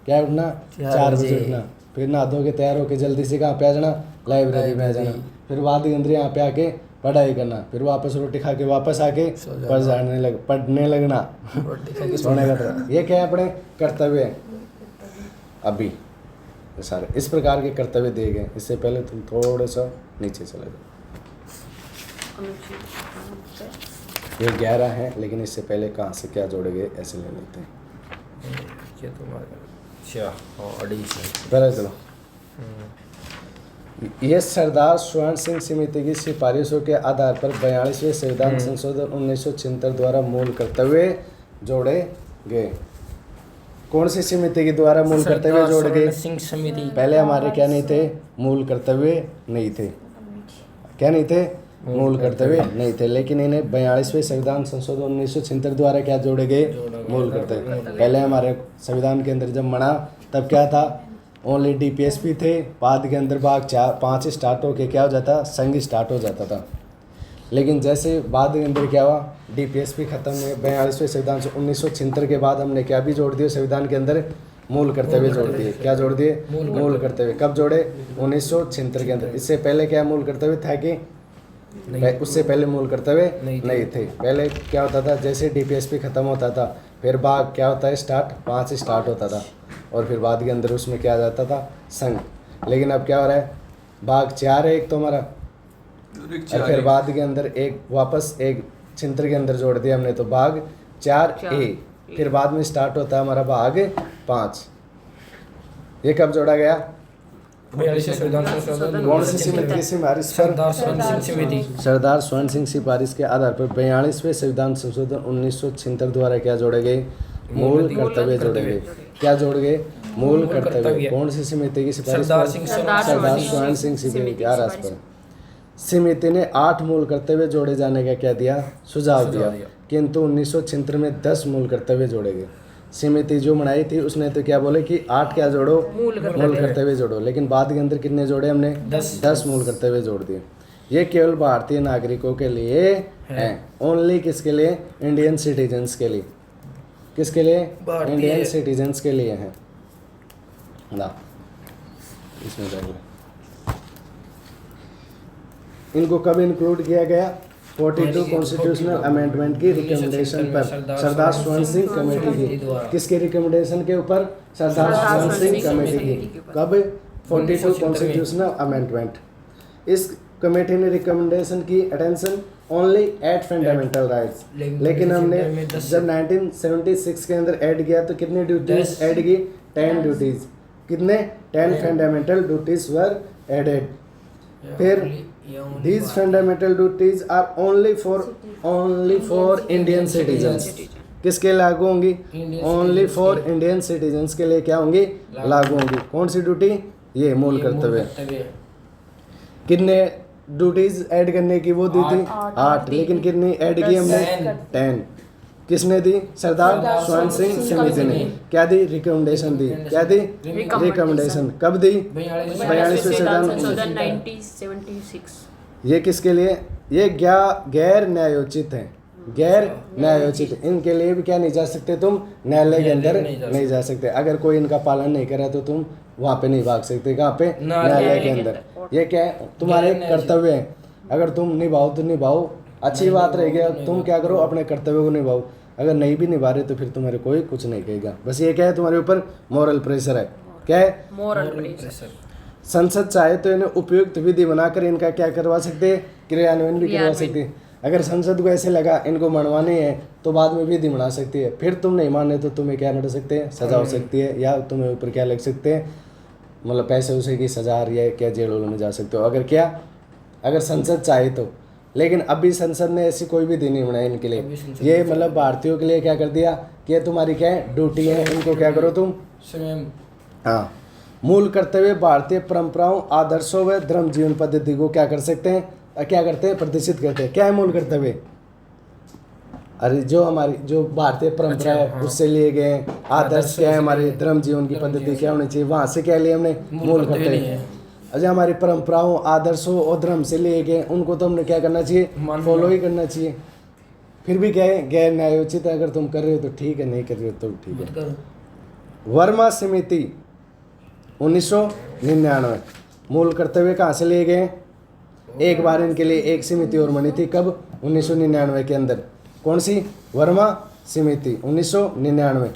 क्या उठना, 4 बजे उठना, फिर नहा धो के तैयार होके जल्दी से कहाँ पे आ जाना, लाइब्रेरी में आ जाना, फिर बाद के अंदर यहाँ पे आके पढ़ाई करना, फिर वापस रोटी खा के वापस आके पढ़ने लगना सोने का। ये क्या है, अपने कर्तव्य है। अभी ये सारे इस प्रकार के कर्तव्य दिए गए। इससे पहले तुम थोड़ा सा नीचे चले जाओ, ये 11 है, लेकिन इससे पहले कहाँ से क्या जोड़े गए ऐसे ले लेते हैं। ये तुम्हारा अच्छा पहले चलो, ये सरदार स्वर्ण सिंह समिति की सिफारिशों के आधार पर 42वें संविधान संशोधन 1976 द्वारा मूल कर्तव्य जोड़े गए। कौन सी समिति के द्वारा मूल कर्तव्य जोड़े गए, सिंह समिति। पहले हमारे क्या नहीं थे, मूल कर्तव्य नहीं थे, क्या नहीं थे, मूल कर्तव्य नहीं थे, लेकिन इन्हें 42वें संविधान संशोधन 1976 द्वारा क्या जोड़े गए, मूल कर्तव्य। पहले हमारे संविधान के अंदर जब बना तब क्या था, ओनली डीपीएसपी थे, बाद के अंदर भाग 5 स्टार्ट होके क्या हो जाता, संघ स्टार्ट हो जाता था। लेकिन जैसे बाद के अंदर क्या हुआ, डीपीएसपी खत्म हुए, 42वें संविधान से 1976 के बाद हमने क्या भी जोड़ दिया संविधान के अंदर, मूल कर्तव्य जोड़ दिए। क्या जोड़ दिए, मूल कर्तव्य। कब जोड़े, 1976 के अंदर। इससे पहले क्या मूल कर्तव्य था कि उससे पहले मूल कर्तव्य नहीं थे। पहले क्या होता था, जैसे डीपीएसपी खत्म होता था फिर भाग क्या होता है, स्टार्ट 5 स्टार्ट होता था, और फिर बाद के अंदर उसमें क्या आ जाता था, संघ। लेकिन अब क्या हो रहा है, भाग 4 है एक तो हमारा, और फिर बाद के अंदर एक वापस एक छिंत्र के अंदर जोड़ दिया हमने, तो भाग 4A। फिर बाद में स्टार्ट होता है हमारा भाग 5। ये कब जोड़ा गया, कौन सी समिति की सिफारिश पर, सरदार स्वर्ण सिंह सिफारिश के आधार पर 42वें संविधान संशोधन 1976 द्वारा क्या जोड़े गए, मूल कर्तव्य जोड़े गए। क्या जोड़ गए, मूल कर्तव्य। कौन सी समिति की सिफारिश पर, सरदार स्वर्ण सिंह सिफारिश के आधार पर। समिति ने 8 मूल कर्तव्य जोड़े जाने का क्या दिया, सुझाव दिया, किंतु 1976 में 10 मूल कर्तव्य जोड़े गए। समिति जो बनाई थी उसने तो क्या बोले कि 8 क्या जोड़ो, मूल कर्तव्य जोड़ो, लेकिन बाद के अंदर कितने जोड़े हमने, 10 मूल कर्तव्य जोड़ दिए। ये केवल भारतीय नागरिकों के लिए है, ओनली किसके लिए, इंडियन सिटीजन्स के लिए। किसके लिए, इंडियन सिटीजन्स के लिए है ना। इसमें देख लो इनको कब इंक्लूड किया गया, 42 कॉन्स्टिट्यूशनल अमेंडमेंट की रिकमेंडेशन पर, सरदार स्वर्ण सिंह कमेटी की। किसके रिकमेंडेशन के ऊपर, सरदार स्वर्ण सिंह कमेटी की। कब, 42 कॉन्स्टिट्यूशनल अमेंडमेंट। इस कमेटी ने रिकमेंडेशन की attention only at fundamental rights, लेकिन हमने जब 1976 के अंदर ऐड किया तो कितनी ड्यूटीज ऐड की, 10 ड्यूटीज। कितने 10 फंडामेंटल ड्यूटीज वर एडेड। फिर these fundamental duties are only for Indian citizens. किसके लागू होंगी? ओनली फॉर इंडियन सिटीजन्स के लिए क्या होंगी? लागू होंगी। कौन सी ड्यूटी? ये मूल कर्तव्य। कितने ड्यूटीज ऐड करने की वो दी थी? 8। लेकिन कितनी ऐड की हमने? 10। किसने दी? सरदार स्वर्ण सिंह समिति ने। क्या दी? रिकमेंडेशन दी। क्या दी? रिकमेंडेशन। कब दी? 42वें संशोधन 1976। ये किसके लिए? ये गैर न्यायोचित है। गैर न्यायोचित, इनके लिए भी क्या नहीं जा सकते तुम? न्यायालय के अंदर नहीं जा सकते। अगर कोई इनका पालन नहीं करे तो तुम वहाँ पे नहीं भाग सकते। कहाँ पे? न्यायालय के अंदर। ये क्या है? तुम्हारे कर्तव्य है। अगर तुम निभाओ तो निभाओ, अच्छी बात रहेगी। तुम क्या करो? अपने कर्तव्य को निभाओ। अगर नहीं भी निभा रहे तो फिर तुम्हारे कोई कुछ नहीं कहेगा। बस ये क्या है? तुम्हारे ऊपर मॉरल प्रेशर है। क्या है? Moral pressure. संसद चाहे तो इन्हें उपयुक्त विधि बनाकर इनका क्या करवा सकते हैं? क्रियान्वयन भी करवा सकती है। अगर संसद को ऐसे लगा इनको मनवाने है तो बाद में विधि बना सकती है। फिर तुम नहीं माने तो तुम्हें क्या मिल सकते हैं? सजा हो सकती है, या तुम्हें ऊपर क्या लग सकते हैं? मतलब पैसे उसे की सजा आ रही है, क्या जेल में जा सकते हो अगर संसद चाहे तो। लेकिन अभी संसद ने ऐसी कोई विधि नहीं बनाई इनके लिए। ये मतलब भारतीयों के लिए क्या कर दिया कि ये तुम्हारी क्या है? ड्यूटी है, इनको क्या करो तुम? हाँ। मूल कर्तव्य भारतीय परंपराओं, आदर्शों व धर्म जीवन पद्धति को क्या कर सकते हैं? क्या करते हैं? प्रदर्शित करते हैं। क्या है मूल कर्तव्य? अरे जो हमारी जो भारतीय परंपरा है उससे लिए गए आदर्श क्या है? हमारे धर्म जीवन की पद्धति क्या होनी चाहिए? वहाँ से क्या लिए हमने? मूल कर्तव्य। अच्छा, हमारी परंपराओं, आदर्शों और धर्म से लिए गए उनको तो हमने क्या करना चाहिए? फॉलो ही करना चाहिए। फिर भी क्या है? गैर न्यायोचित है। अगर तुम कर रहे हो तो ठीक है, नहीं कर रहे हो तो ठीक है। वर्मा समिति 1999। मूल कर्तव्य कहाँ से लिए गए? एक बार इनके लिए एक समिति और बनी थी। कब? 1999 के अंदर। कौन सी? वर्मा समिति 1999।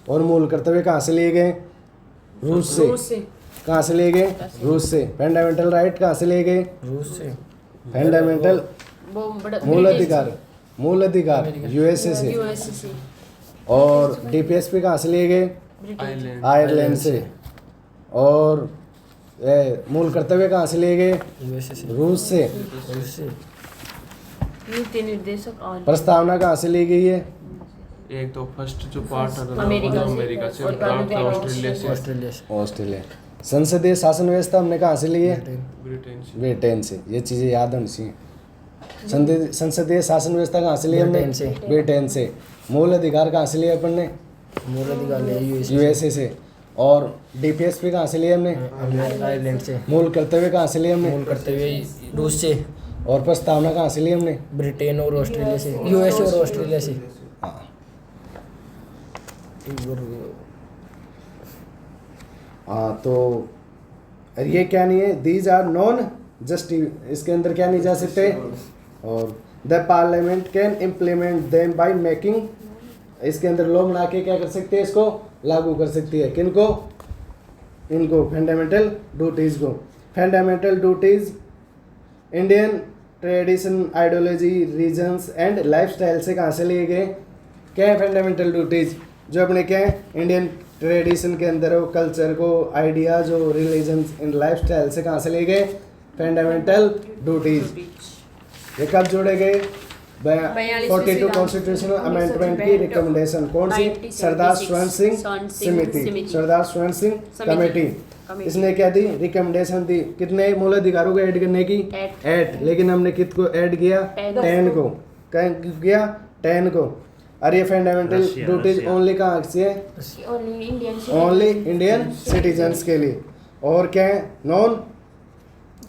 और मूल कर्तव्य कहाँ से लिए गए? रूस से। कहाँ से लिए गए? रूस से। फंडामेंटल राइट कहाँ से लिए गए? रूस से। फंडामेंटल मूल अधिकार यूएसए से। और डीपीएसपी कहाँ से लिए गए? आयरलैंड से। और मूल कर्तव्य कहाँ से लिए गए? रूस से। नीति निर्देशक प्रस्तावना कहाँ से ली गई है? एक तो फर्स्ट जो पार्ट था अमेरिका से, ऑस्ट्रेलिया से। ऑस्ट्रेलिया। संसदीय शासन व्यवस्था हमने कहाँ से ली है? ब्रिटेन से। ये चीज़ें याद होनी चाहिए। संसदीय शासन व्यवस्था कहाँ से ली हमने? ब्रिटेन से। मूल अधिकार कहाँ से लिए अपन ने? मूल अधिकार यूएसए से। और डीपीएसपी कहाँ से लिए हमने? आयरलैंड से। मूल कर्तव्य कहाँ से लिए हमने? मूल कर्तव्य रूस से। और प्रस्तावना कहाँ से ली हमने? ब्रिटेन और ऑस्ट्रेलिया से, यूएसए और ऑस्ट्रेलिया से। हाँ तो ये क्या नहीं है? दीज आर नॉन जस्टिस, इसके अंदर क्या नहीं जा सकते? और the parliament can implement them by making, इसके अंदर लॉ बना के क्या कर सकते हैं? इसको लागू कर सकती है। किनको? इनको फंडामेंटल ड्यूटीज को। Fundamental duties Indian tradition, ideology, regions and lifestyle से कहाँ से लिए गए? क्या है फंडामेंटल ड्यूटीज? जो अपने क्या है इंडियन ट्रेडिशन के अंदर हो, कल्चर को, आइडियाज हो, रिलीजन्स एंड लाइफस्टाइल से कहाँ से लिए गए? Fundamental duties. ये कब जोड़े गए? 42 कॉन्स्टिट्यूशनल अमेंडमेंट की रिकमेंडेशन। कौन सी? सरदार स्वर्ण सिंह समिति, सरदार स्वर्ण सिंह कमेटी। इसने क्या दी? रिकमेंडेशन दी। कितने मूल अधिकारों को ऐड करने की? 8। लेकिन हमने कितको ऐड किया? 10 को। किया 10 को। और ये फंडामेंटल ड्यूटीज ओनली कहाँ से है? ओनली इंडियन सिटीजन्स के लिए। और क्या है? Non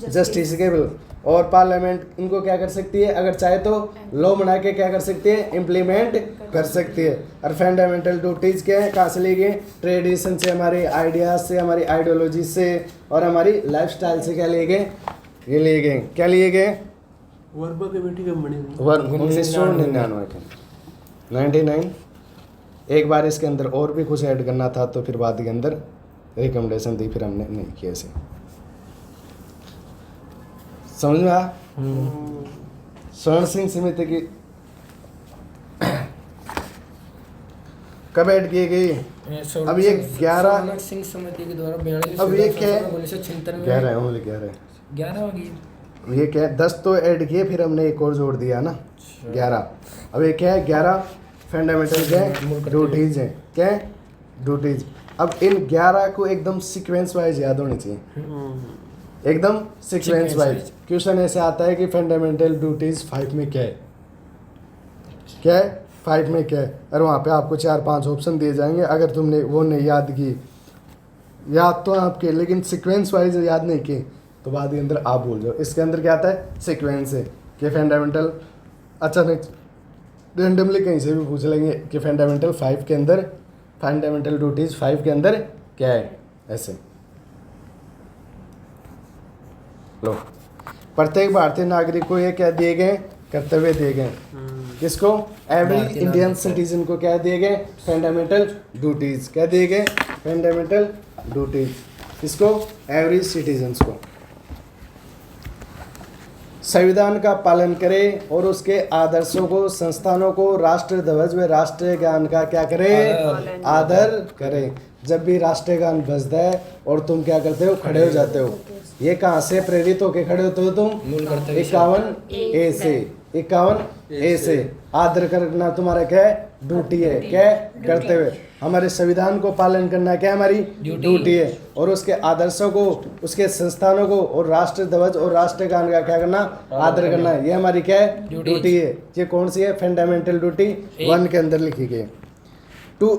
justiciable. और पार्लियामेंट इनको क्या कर सकती है? अगर चाहे तो लॉ बना के क्या कर सकती है? इम्प्लीमेंट कर सकती है। और फंडामेंटल ड्यूटीज क्या है? कहाँ से लिए गए? ट्रेडिशन से, हमारे आइडियाज से, हमारी आइडियोलॉजी से और हमारी लाइफस्टाइल से क्या लिए गए? ये लिए गए। क्या लिए गए? वर्मा कमेटी कब बनी? 1999। एक बार इसके अंदर और भी कुछ ऐड करना था तो फिर बाद के अंदर रिकमेंडेशन दी, फिर हमने नहीं किया इसे। समझ में आया? स्वर्ण सिंह समिति की कब ऐड की गई? अब ये 11 सोमनाथ सिंह समिति के द्वारा 42 अब ये क्या है? 1976 में 11 है, ओनली 11 है। 11 होगी। अब ये क्या है? 10 तो ऐड किए, फिर हमने एक और जोड़ दिया ना 11। अब ये क्या है? 11 फंडामेंटल क्या है? ड्यूटीज हैं। क्या है? ड्यूटीज। अब इन 11 को एकदम सीक्वेंस वाइज याद होनी चाहिए, एकदम सीक्वेंस वाइज। क्वेश्चन ऐसे आता है कि फंडामेंटल ड्यूटीज 5 में क्या है? क्या है 5 में क्या है? और वहाँ पे आपको 4-5 ऑप्शन दिए जाएंगे। अगर तुमने वो नहीं याद की, याद तो आपके, लेकिन सीक्वेंस वाइज याद नहीं की, तो बाद के अंदर आप भूल जाओ। इसके अंदर क्या आता है? सीक्वेंस है कि फंडामेंटल, अचानक रेंडमली कहीं से भी पूछ लेंगे कि फंडामेंटल 5 के अंदर, फंडामेंटल ड्यूटीज 5 के अंदर क्या है, ऐसे। लो, प्रत्येक भारतीय नागरिक को ये क्या दिए गए? कर्तव्य दिए गए। किसको? एवरी इंडियन सिटीजन को क्या दिए गए? Fundamental duties. क्या दिए गए? Fundamental duties. किसको? एवरी सिटीजन्स को। संविधान का पालन करें और उसके आदर्शों को, संस्थानों को, राष्ट्र ध्वज व राष्ट्रीय गान का क्या करें? आदर करें। जब भी राष्ट्रीय गान बजता है और तुम क्या करते हो? खड़े हो जाते हो। ये कहाँ से प्रेरित होके खड़े होते हो तुम? 51 ए से। 51 ए से आदर करना तुम्हारा क्या है? ड्यूटी है। क्या है? कर्तव्य। हमारे संविधान को पालन करना क्या हमारी ड्यूटी है, और उसके आदर्शों को, उसके संस्थानों को और राष्ट्र ध्वज और राष्ट्रीय गान का क्या करना? आदर करना। ये हमारी क्या है? ड्यूटी है। ये कौन सी है? फंडामेंटल ड्यूटी 1 के अंदर लिखी गई। 2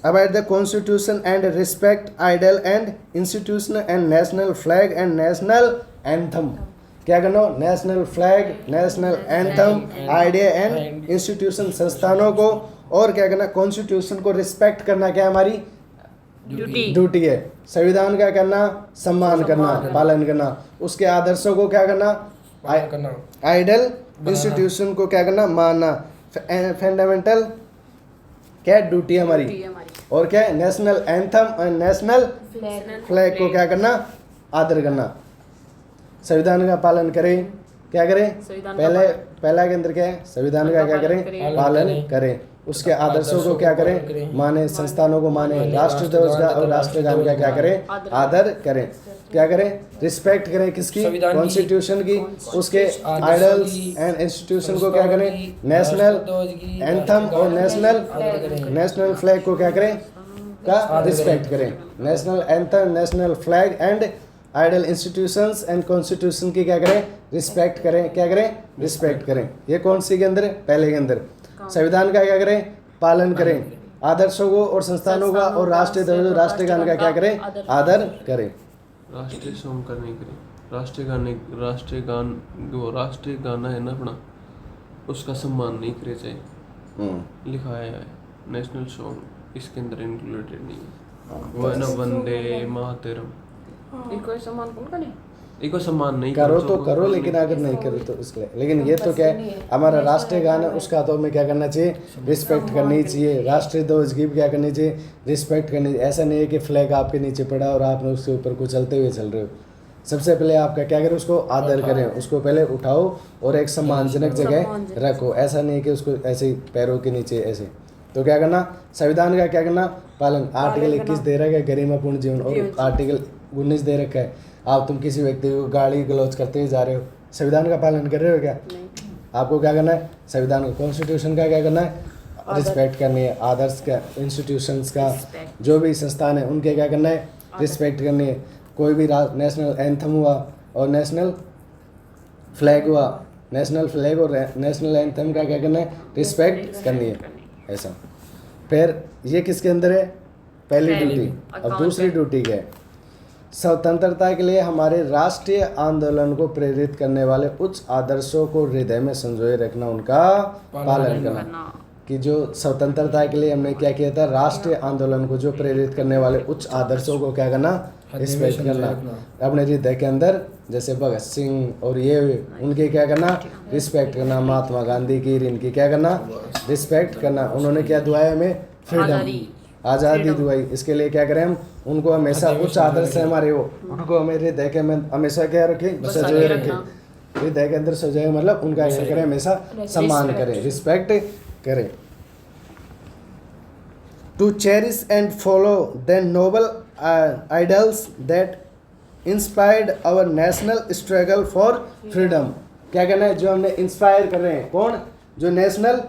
About the constitution and respect idol and institution and national flag and national anthem. क्या करना? National flag, national anthem, idea and institution, संस्थानों को, और क्या करना? कॉन्स्टिट्यूशन को रिस्पेक्ट करना क्या हमारी ड्यूटी है। संविधान का करना? सम्मान करना, पालन करना। उसके आदर्शों को क्या करना? आइडल इंस्टीट्यूशन को क्या करना? मानना। फंडामेंटल क्या ड्यूटी हमारी, और क्या है? नेशनल एंथम और नेशनल फ्लैग को क्या करना? आदर करना। संविधान का पालन करें। क्या करें? पहला के अंदर क्या है? संविधान का क्या करें? पालन करें। उसके आदर्शों को क्या करें? माने, संस्थानों को माने, राष्ट्र ध्वज का और राष्ट्रीय गान का क्या करें? आदर करें। क्या करें? रिस्पेक्ट करें। किसकी? कॉन्स्टिट्यूशन की। उसके आइडल्स एंड इंस्टीट्यूशन को क्या करें? नेशनल एंथम और नेशनल फ्लैग को क्या करें? का रिस्पेक्ट करें। National anthem, national flag and idol institutions and constitution की क्या करें? रिस्पेक्ट करें। क्या करें? रिस्पेक्ट करें। ये कौन सी के अंदर? पहले के अंदर। संविधान का क्या करें? पालन करें। आदर्शों को और संस्थानों का और राष्ट्रीय ध्वज, राष्ट्रीय गान का क्या करें? आदर करें। राष्ट्रीय सॉन्ग का नहीं करें, राष्ट्रीय गाना है ना अपना, उसका सम्मान नहीं करे चाहिए। लिखा है नेशनल सॉन्ग, इसके अंदर इंक्लूडेड नहीं है। वो है ना वंदे मातरम। इको सम्मान नहीं करो तो करो, लेकिन अगर नहीं करो तो इसके लिए। लेकिन ये तो क्या है? हमारा राष्ट्रीय गान है, उसका तो हमें क्या करना चाहिए? रिस्पेक्ट करनी चाहिए। राष्ट्रीय ध्वज की भी क्या करनी चाहिए? रिस्पेक्ट करनी चाहिए। ऐसा नहीं है कि फ्लैग आपके नीचे पड़ा और आपने उसके ऊपर को चलते हुए चल रहे हो। सबसे पहले आपका क्या करें? उसको आदर करें। उसको पहले उठाओ और एक सम्मानजनक जगह रखो। ऐसा नहीं कि उसको ऐसे ही पैरों के नीचे ऐसे। तो क्या करना? संविधान का क्या करना? पालन। आर्टिकल 21 दे रखा है गरिमापूर्ण जीवन, और आर्टिकल 19 दे रखा है आप तुम किसी व्यक्ति को गाली गलौज करते हुए जा रहे हो, संविधान का पालन कर रहे हो क्या? आपको क्या करना है? संविधान का, कॉन्स्टिट्यूशन का क्या करना है? रिस्पेक्ट करनी है। आदर्श का, इंस्टीट्यूशंस का, जो भी संस्थान है उनके क्या करना है? रिस्पेक्ट करनी है। कोई भी नेशनल एंथम हुआ और नेशनल फ्लैग हुआ, नेशनल फ्लैग और नेशनल एंथम का क्या करना है? रिस्पेक्ट करनी है। ऐसा। फिर ये किसके अंदर है? पहली ड्यूटी। अब दूसरी ड्यूटी क्या है? स्वतंत्रता के लिए हमारे राष्ट्रीय आंदोलन को प्रेरित करने वाले उच्च आदर्शों को हृदय में संजोए रखना, उनका पालन करना। कि जो स्वतंत्रता के लिए हमने क्या किया था? राष्ट्रीय आंदोलन को जो प्रेरित करने वाले उच्च आदर्शों को क्या करना? रिस्पेक्ट करना अपने हृदय के अंदर। जैसे भगत सिंह और ये उनके क्या करना? रिस्पेक्ट करना। महात्मा गांधी की, इनकी क्या करना? रिस्पेक्ट करना। उन्होंने क्या दुआया हमें? फ्रीडम, आज़ादी दुआई। इसके लिए क्या करें हम? उनको हमेशा उच्च आदर्श है हमारे, वो उनको हमें हृदय के में हमेशा क्या रखें? सजोए रखें। हृदय के अंदर सजोए मतलब उनका क्या करें? हमेशा सम्मान करें, रिस्पेक्ट करें। To cherish and follow the noble ideals that inspired our national struggle for freedom. क्या कहना है, जो हमने इंस्पायर कर रहे हैं, कौन, जो नेशनल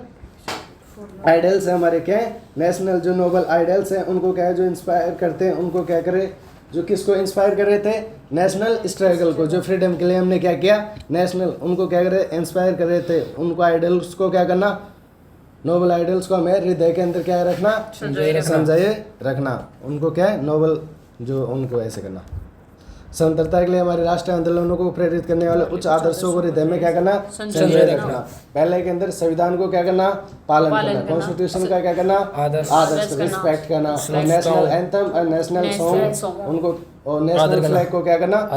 आइडल्स हैं हमारे, क्या है, नेशनल जो नोबल आइडल्स हैं उनको क्या है, जो इंस्पायर करते हैं उनको क्या करें, जो किसको इंस्पायर कर रहे थे, नेशनल स्ट्रगल को, जो फ्रीडम के लिए हमने क्या किया, नेशनल, उनको क्या करे, इंस्पायर कर रहे थे, उनको आइडल्स को क्या करना, नोबल आइडल्स को हमें हृदय के अंदर क्या रखना, संजय रखना, उनको क्या है, नोबल, जो उनको ऐसे करना। स्वतंत्रता के लिए हमारे राष्ट्रीय आंदोलनों को प्रेरित करने वाले उच्च आदर्शों को हृदय में क्या करना, संजय रखना। पहले के अंदर संविधान को क्या करना, पालन करना, कॉन्स्टिट्यूशन का क्या करना, आदर्श रिस्पेक्ट करना, नेशनल एंथम और नेशनल सॉन्ग उनको, और नेशनल फ्लैग को क्या करना,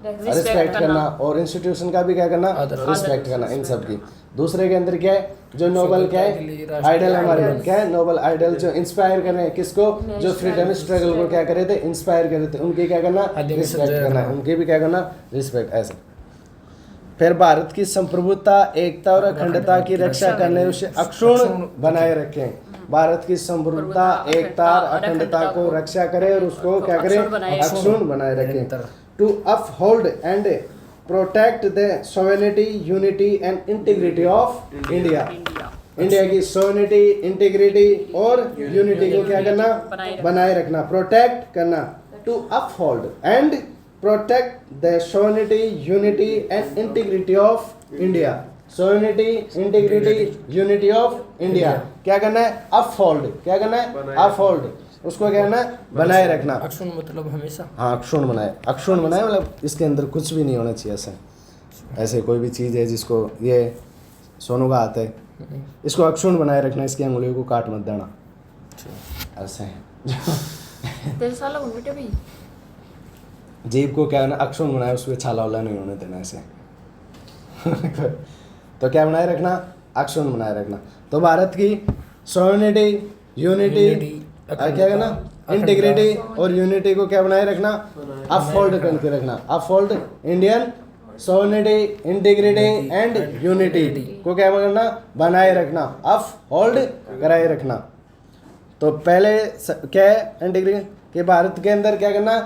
रिस्पेक्ट करना, और इंस्टीट्यूशन का भी क्या करना, रिस्पेक्ट करना, इन सब की। दूसरे के अंदर क्या है, जो नोबल क्या है, आइडल हमारे क्या है, नोबल आइडल जो इंस्पायर कर रहे हैं किसको, जो फ्रीडम स्ट्रगल को क्या करे थे, इंस्पायर करे थे, उनकी क्या करना, रिस्पेक्ट करना, उनकी भी क्या करना, रिस्पेक्ट, ऐसे। फिर भारत की संप्रभुता, एकता और अखंडता की रक्षा करने, उसे अक्षुण्ण बनाए रखें। भारत की संप्रभुता, एकता और अखंडता को रक्षा करें और उसको क्या करें, अक्षुण्ण बनाए रखें। To uphold and protect the sovereignty, unity and integrity of India. India की सोवेनिटी, इंटीग्रिटी और यूनिटी को क्या करना, बनाए रखना, प्रोटेक्ट करना। To uphold and protect the sovereignty, unity and integrity of India. Sovereignty, integrity, unity of India क्या करना है, अपहोल्ड, क्या करना है, अपहोल्ड, उसको क्या करना है, बनाए रखना। अक्षुण्ण मतलब हमेशा, हाँ, अक्षुण्ण बनाए, अक्षुण्ण बनाए मतलब इसके अंदर कुछ भी नहीं होना चाहिए ऐसे, ऐसे कोई भी चीज़ है जिसको, ये सोनू का हाथ है, इसको अक्षुण्ण बनाए रखना, इसकी अंगुलियों को काट मत देना, ऐसे तेरे साला को बेटे भी जीभ को क्या करना, अक्षुण्ण बनाए, उसमें छाला वाला नहीं होने देना ऐसे तो क्या बनाए रखना, अक्षुण्ण बनाए रखना। तो भारत की सोवेनिटी, यूनिटी क्या करना, इंटीग्रिटी और यूनिटी को क्या बनाए रखना, अपहोल्ड करके रखना, uphold Indian sovereignty, integrity and unity को क्या करना, बनाए रखना, अपहोल्ड कराए रखना। तो पहले क्या है, इंटीग्रिटी के भारत के अंदर क्या करना,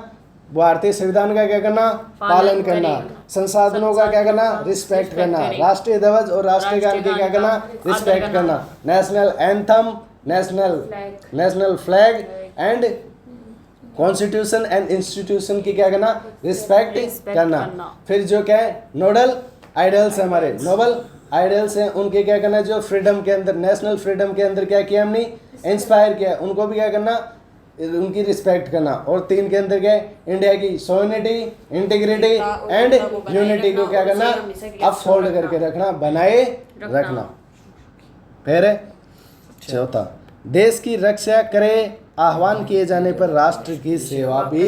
भारतीय संविधान का क्या करना, पालन करना, संसाधनों का क्या करना, रिस्पेक्ट करना, राष्ट्रीय ध्वज और राष्ट्रीय गान की क्या करना, रिस्पेक्ट करना, national anthem, national flag and constitution and institution की क्या करना, रिस्पेक्ट करना। फिर जो क्या है, नोबल आइडल्स है हमारे, नोबल आइडल्स हैं, उनके क्या करना, जो फ्रीडम के अंदर, नेशनल फ्रीडम के अंदर क्या किया हमने, इंस्पायर किया, उनको भी क्या करना, उनकी रिस्पेक्ट करना। और 3 के अंदर क्या है, इंडिया की सोवेनिटी, इंटीग्रिटी एंड यूनिटी को क्या करना, अपहोल्ड करके रखना, बनाए रखना। फिर चौथा, देश की रक्षा करें, आह्वान किए जाने पर राष्ट्र की सेवा भी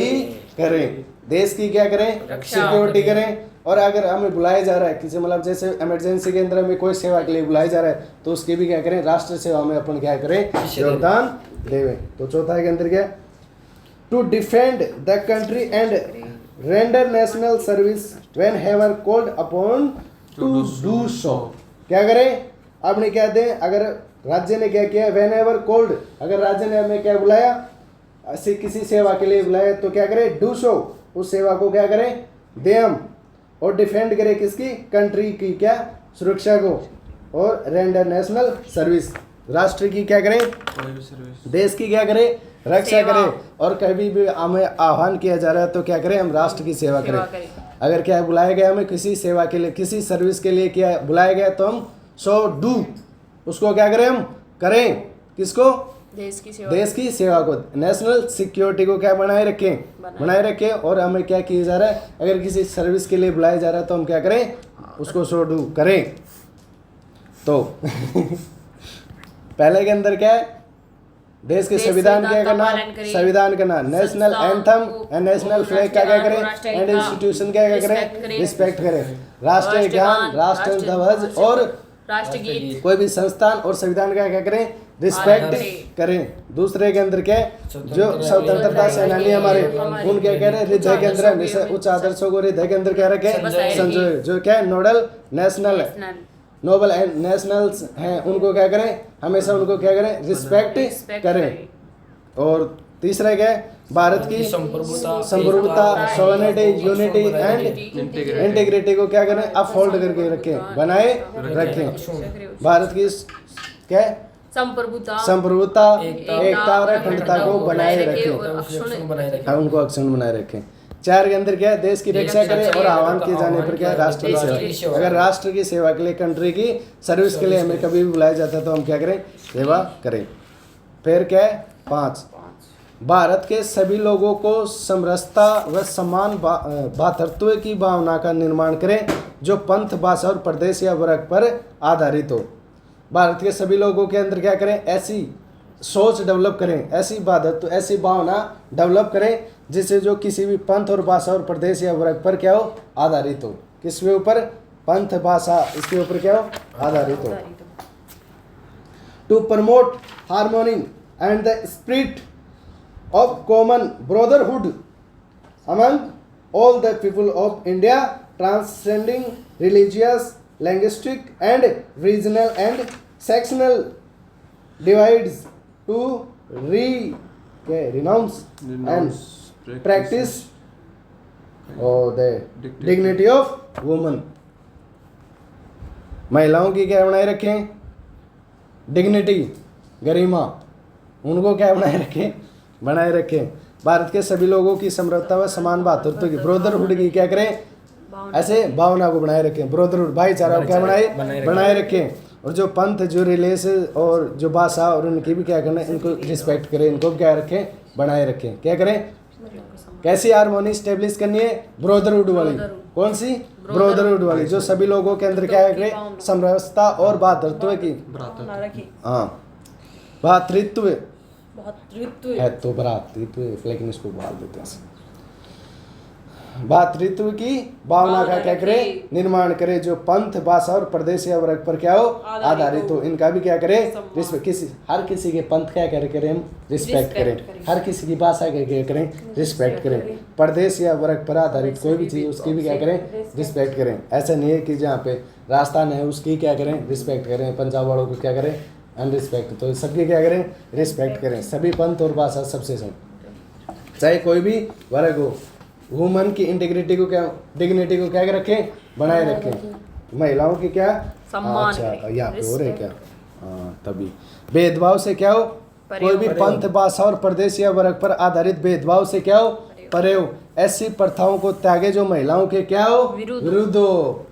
करें। देश की क्या करें, सिक्योरिटी करें, और अगर हमें बुलाया जा रहा है किसी, मतलब जैसे इमरजेंसी के अंदर हमें कोई सेवा के लिए बुलाया जा रहा है, तो उसकी भी क्या करें, राष्ट्र सेवा में अपन क्या करें, योगदान देवें। तो चौथा के अंदर क्या, to defend the country and render national service whenever called upon to do so. क्या करें, आपने क्या दें, अगर राज्य ने क्या किया, व्हेन एवर कॉल्ड, अगर राज्य ने हमें क्या बुलाया, किसी सेवा के लिए बुलाया, तो क्या करें, डू सो, उस सेवा को क्या करें, दें हम, और डिफेंड करें किसकी, कंट्री की क्या, सुरक्षा को, और रेंडर नेशनल सर्विस, राष्ट्र की क्या करें, देश की क्या करें, रक्षा करें। और कभी भी हमें आह्वान किया जा रहा है तो क्या करें, हम राष्ट्र की सेवा करें। अगर क्या बुलाया गया हमें किसी सेवा के लिए, किसी सर्विस के लिए क्या बुलाया गया, तो हम सो डू, उसको क्या करें, हम करें, किसको, देश की सेवा को, नेशनल सिक्योरिटी को क्या बनाए रखें। और हमें क्या किया जा रहा है, अगर किसी सर्विस के लिए बुलाया जा रहा है तो हम क्या करें, उसको सो डू करें। तो पहले के अंदर क्या है, देश के संविधान क्या करना, संविधान करना, national anthem and national flag का क्या करें, एंड इंस्टीट्यूशन क्या करें, रिस्पेक्ट करें, राष्ट्रीय गान, राष्ट्रीय ध्वज और राष्ट्रगीत, कोई भी संस्थान और संविधान का क्या करें, रिस्पेक्ट करें। दूसरे के अंदर क्या, जो स्वतंत्रता सेनानी हमारे, उनके कह रहे हृदय के अंदर हमेशा उच्च आदर्शों को हृदय के अंदर क्या रखे, संजोए। जो क्या है, नोबल एंड नेशनल्स हैं, उनको क्या करें, हमेशा उनको क्या करें, रिस्पेक्ट करें। और तीसरा क्या है, भारत की संप्रभुता, सॉवरेनिटी, यूनिटी एंड इंटीग्रिटी को क्या करें, अपहोल्ड करके रखें, बनाए रखें। भारत की क्या है, संप्रभुता, एकता और अखंडता को बनाए रखें, हाँ, उनको अक्षुण्ण बनाए रखें। 4 के अंदर क्या है, देश की रक्षा करें और आह्वान किए जाने पर क्या है, राष्ट्र की सेवा। अगर राष्ट्र की सेवा के लिए, कंट्री की सर्विस के लिए हमें कभी भी बुलाया जाता है तो हम क्या करें, सेवा करें। फिर क्या है 5, भारत के सभी लोगों को समरसता व समान भ्रातृत्व की भावना का निर्माण करें जो पंथ, भाषा और प्रदेश या वर्ग पर आधारित हो। भारत के सभी लोगों के अंदर क्या करें, ऐसी सोच डेवलप करें, ऐसी भ्रातृत्व, ऐसी भावना डेवलप करें जिससे जो किसी भी पंथ और भाषा और प्रदेश या वर्ग पर क्या हो, आधारित हो। किसके ऊपर, पंथ, भाषा, इसके ऊपर क्या हो, आधारित हो। To promote harmony and the spirit of common brotherhood among all the people of India, transcending religious, linguistic and regional and sectional divides, to renounce and practice the dignity of woman। महिलाओं की क्या बनाए रखें, dignity, गरिमा, उनको क्या बनाए रखें। भारत के सभी लोगों की समरसता व समान भ्रातृत्व की, ब्रदरहुड की क्या करें, ऐसे भावना को बनाए रखें, ब्रदरहुड, भाईचारा को क्या बनाए रखें। और जो पंथ, जो रिलीजन और जो भाषा और उनकी भी क्या करना, इनको रिस्पेक्ट करें, इनको क्या रखें, बनाए रखें। क्या करें, कैसी हारमोनी स्टेब्लिश करनी है, ब्रदरहुड वाली। कौन सी, ब्रदरहुड वाली, जो सभी लोगों के अंदर क्या करें, समरसता और भ्रातृत्व की, हाँ, भ्रातृत्व है तो भ्रातृत्व, लेकिन इसको बाल देते हैं, भ्रातृत्व की भावना का क्या करे, निर्माण करे जो पंथ, भाषा और प्रदेश या वर्ग पर क्या हो, आधारित हो। इनका भी क्या करे, रिस्पेक्ट, हर किसी के पंथ क्या करें हम रिस्पेक्ट करें, हर किसी की भाषा के क्या करें, रिस्पेक्ट करें, प्रदेश या वर्ग पर आधारित कोई भी चीज़ उसकी भी क्या करें, रिस्पेक्ट करें। ऐसा नहीं है कि जहाँ पे राजस्थान है उसकी क्या करें, रिस्पेक्ट करें, पंजाब वालों को क्या करें, अनरिस्पेक्ट। तो सबकी क्या करें, रिस्पेक्ट करें, सभी पंथ और भाषा सबसे सब, चाहे कोई भी वर्ग हो। वुमन की इंटीग्रिटी को क्या, डिग्निटी को क्या रखें, बनाए रखें। महिलाओं की क्या सम्मान, अच्छा यहाँ पे हो रहे क्या, हाँ, तभी भेदभाव से क्या हो, कोई भी पंथ, भाषा और प्रदेश या वर्ग पर आधारित भेदभाव से क्या हो, परे हो। ऐसी प्रथाओं को त्यागे जो महिलाओं के क्या हो, विरुद्ध हो।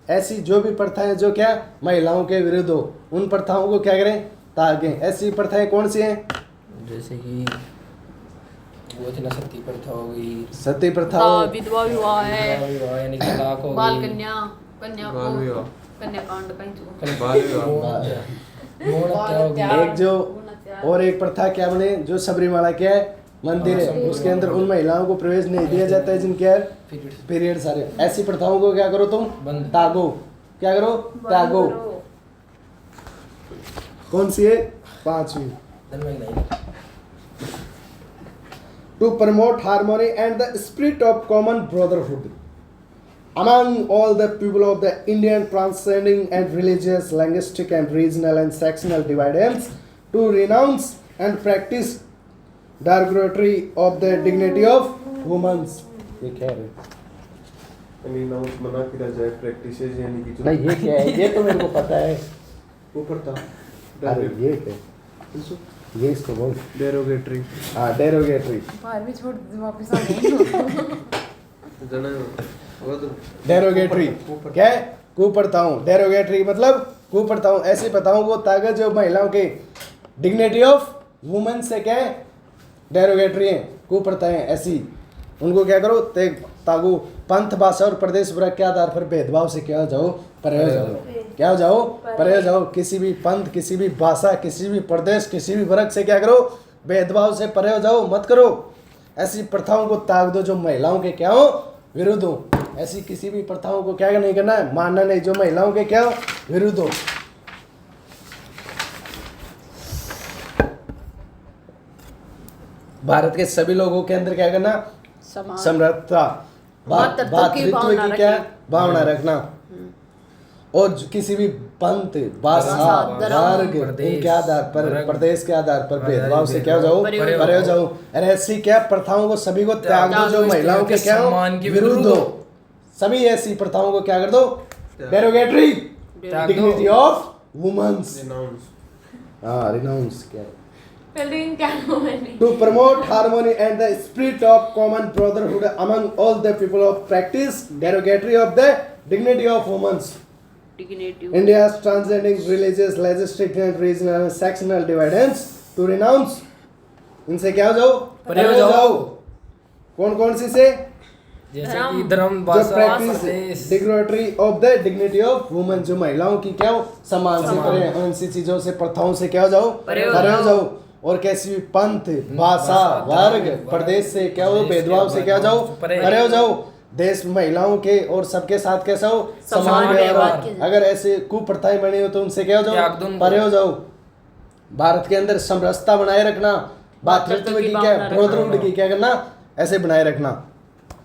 ऐसी जो भी प्रथाएं जो क्या महिलाओं के विरुद्ध हो, उन प्रथाओं को क्या करें, त्यागें। ऐसी प्रथाएं कौन सी हैं, जैसे कि वो थी ना, सती प्रथा हो गई, सती प्रथा, विधवा विवाह है, यानी कि तलाक हो बाल गई, कन्या, कन्या कांड एक जो और एक प्रथा क्या बने, जो सबरीमाला क्या है, मंदिर है, उसके अंदर उन महिलाओं को प्रवेश नहीं दिया जाता है जिनके पीरियड सारे। ऐसी प्रथाओं को क्या करो तुम, त्यागो। क्या करो, त्यागो। कौन सी है, 5वीं। To promote harmony and the spirit of common brotherhood among all the people of the Indian, transcending and religious, linguistic and regional and sectional divisions, to renounce and practice derogatory of the dignity of women। ये क्या है, renounce मना किया जाए, practices यानी कि नहीं, ये क्या है, ये तो मेरे को पता है, ऊपर था। अरे ये क्या, ये इसको बोल, डेरोगेटरी, हाँ, डेरोगेटरी, बाहर भी छोड़ दे, वापस आ गए। डेरोगेटरी क्या है, कुप्रथाओं। डेरोगेटरी मतलब कुप्रथाओं, ऐसी प्रथाओं को ताकत जो महिलाओं के डिग्निटी ऑफ वुमेन से क्या है, डेरोगेटरी हैं, कुप्रथाएं ऐसी, उनको क्या करो, तागो। पंथ, भाषा और प्रदेश वर्ग के आधार पर भेदभाव से क्या हो जाओ, परे हो जाओ। क्या हो जाओ, परे हो जाओ। किसी भी पंथ, किसी भी भाषा, किसी भी प्रदेश, किसी भी वर्ग से क्या करो, भेदभाव से परे हो जाओ, मत करो। ऐसी प्रथाओं को त्याग दो जो महिलाओं के क्या हो, विरुद्ध हो। ऐसी किसी भी प्रथाओं को क्या नहीं करना है, मानना नहीं, जो महिलाओं के क्या हो, विरुद्ध हो। भारत के सभी लोगों के अंदर क्या करना, समरसता, भ्रातृत्व की क्या भावना रखना। और किसी भी पंथ भाषा वर्ग इनके आधार पर प्रदेश के आधार पर भेदभाव से क्या हो जाओ परे हो जाओ। और ऐसी क्या प्रथाओं को सभी को त्याग दो जो महिलाओं के क्या हो विरुद्ध हो। सभी ऐसी प्रथाओं को क्या कर दो derogatory dignity of women's renounce क्या Building ceremony. to promote harmony and the spirit of common brotherhood among all the people of practice derogatory of the dignity of women. Dignity. India's transcending religious, legislative, and regional and sectional divisions to renounce. इनसे क्या हो जाओ परे हो जाओ। कौन कौन सी से जैसे कि धर्म जो भाषा practice Pradesh dignitary of the dignity of women जो महिलाओं की क्या हो सम्मान से परे उन सी चीजों से प्रथाओं से क्या हो जाओ परे हो परे हो जाओ। और कैसी भी पंथ भाषा वर्ग प्रदेश से क्या हो भेदभाव से क्या हो जाओ परे हो जाओ। देश महिलाओं के और सबके साथ कैसा हो समान व्यवहार। अगर ऐसे कुप्रथाएं बनी हो तो उनसे क्या हो जाओ परे हो जाओ। भारत के अंदर समरसता बनाए रखना भातृत्व की क्या ब्रदरहुड की क्या करना ऐसे बनाए रखना।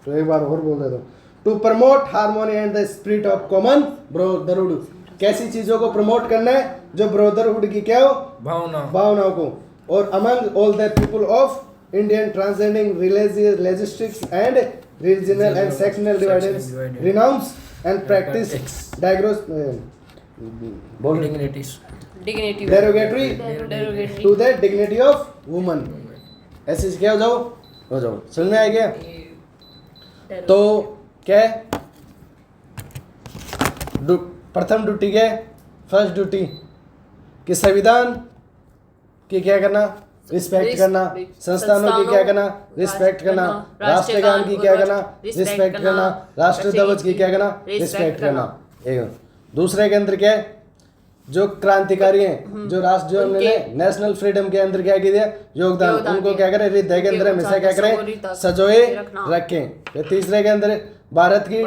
तो एक बार और बोल दे दो to promote harmony and the spirit of common brotherhood. कैसी चीजों को प्रमोट करना है जो ब्रदरहुड की क्या हो भावनाओं को। और among all the people of Indian transcending religious linguistics and regional and sectional divides renounce and practice diagnose Dignity. Derogatory Derogatory. To the dignity of woman. ऐसे क्या हो जाओ समझ में आ गया। तो क्या है प्रथम ड्यूटी क्या है फर्स्ट ड्यूटी कि संविधान की क्या करना रिस्पेक्ट करना संस्थानों की क्या करना रिस्पेक्ट करना राष्ट्रगान की क्या करना रिस्पेक्ट करना राष्ट्र ध्वज की क्या करना रिस्पेक्ट करना। एक दूसरे के अंदर क्या है जो क्रांतिकारी हैं जो राष्ट्र जो हमने नेशनल फ्रीडम के अंदर क्या किया योगदान उनको क्या करें हृदय के अंदर हमेशा क्या करें सजोए रखें। फिर तीसरे के अंदर भारत की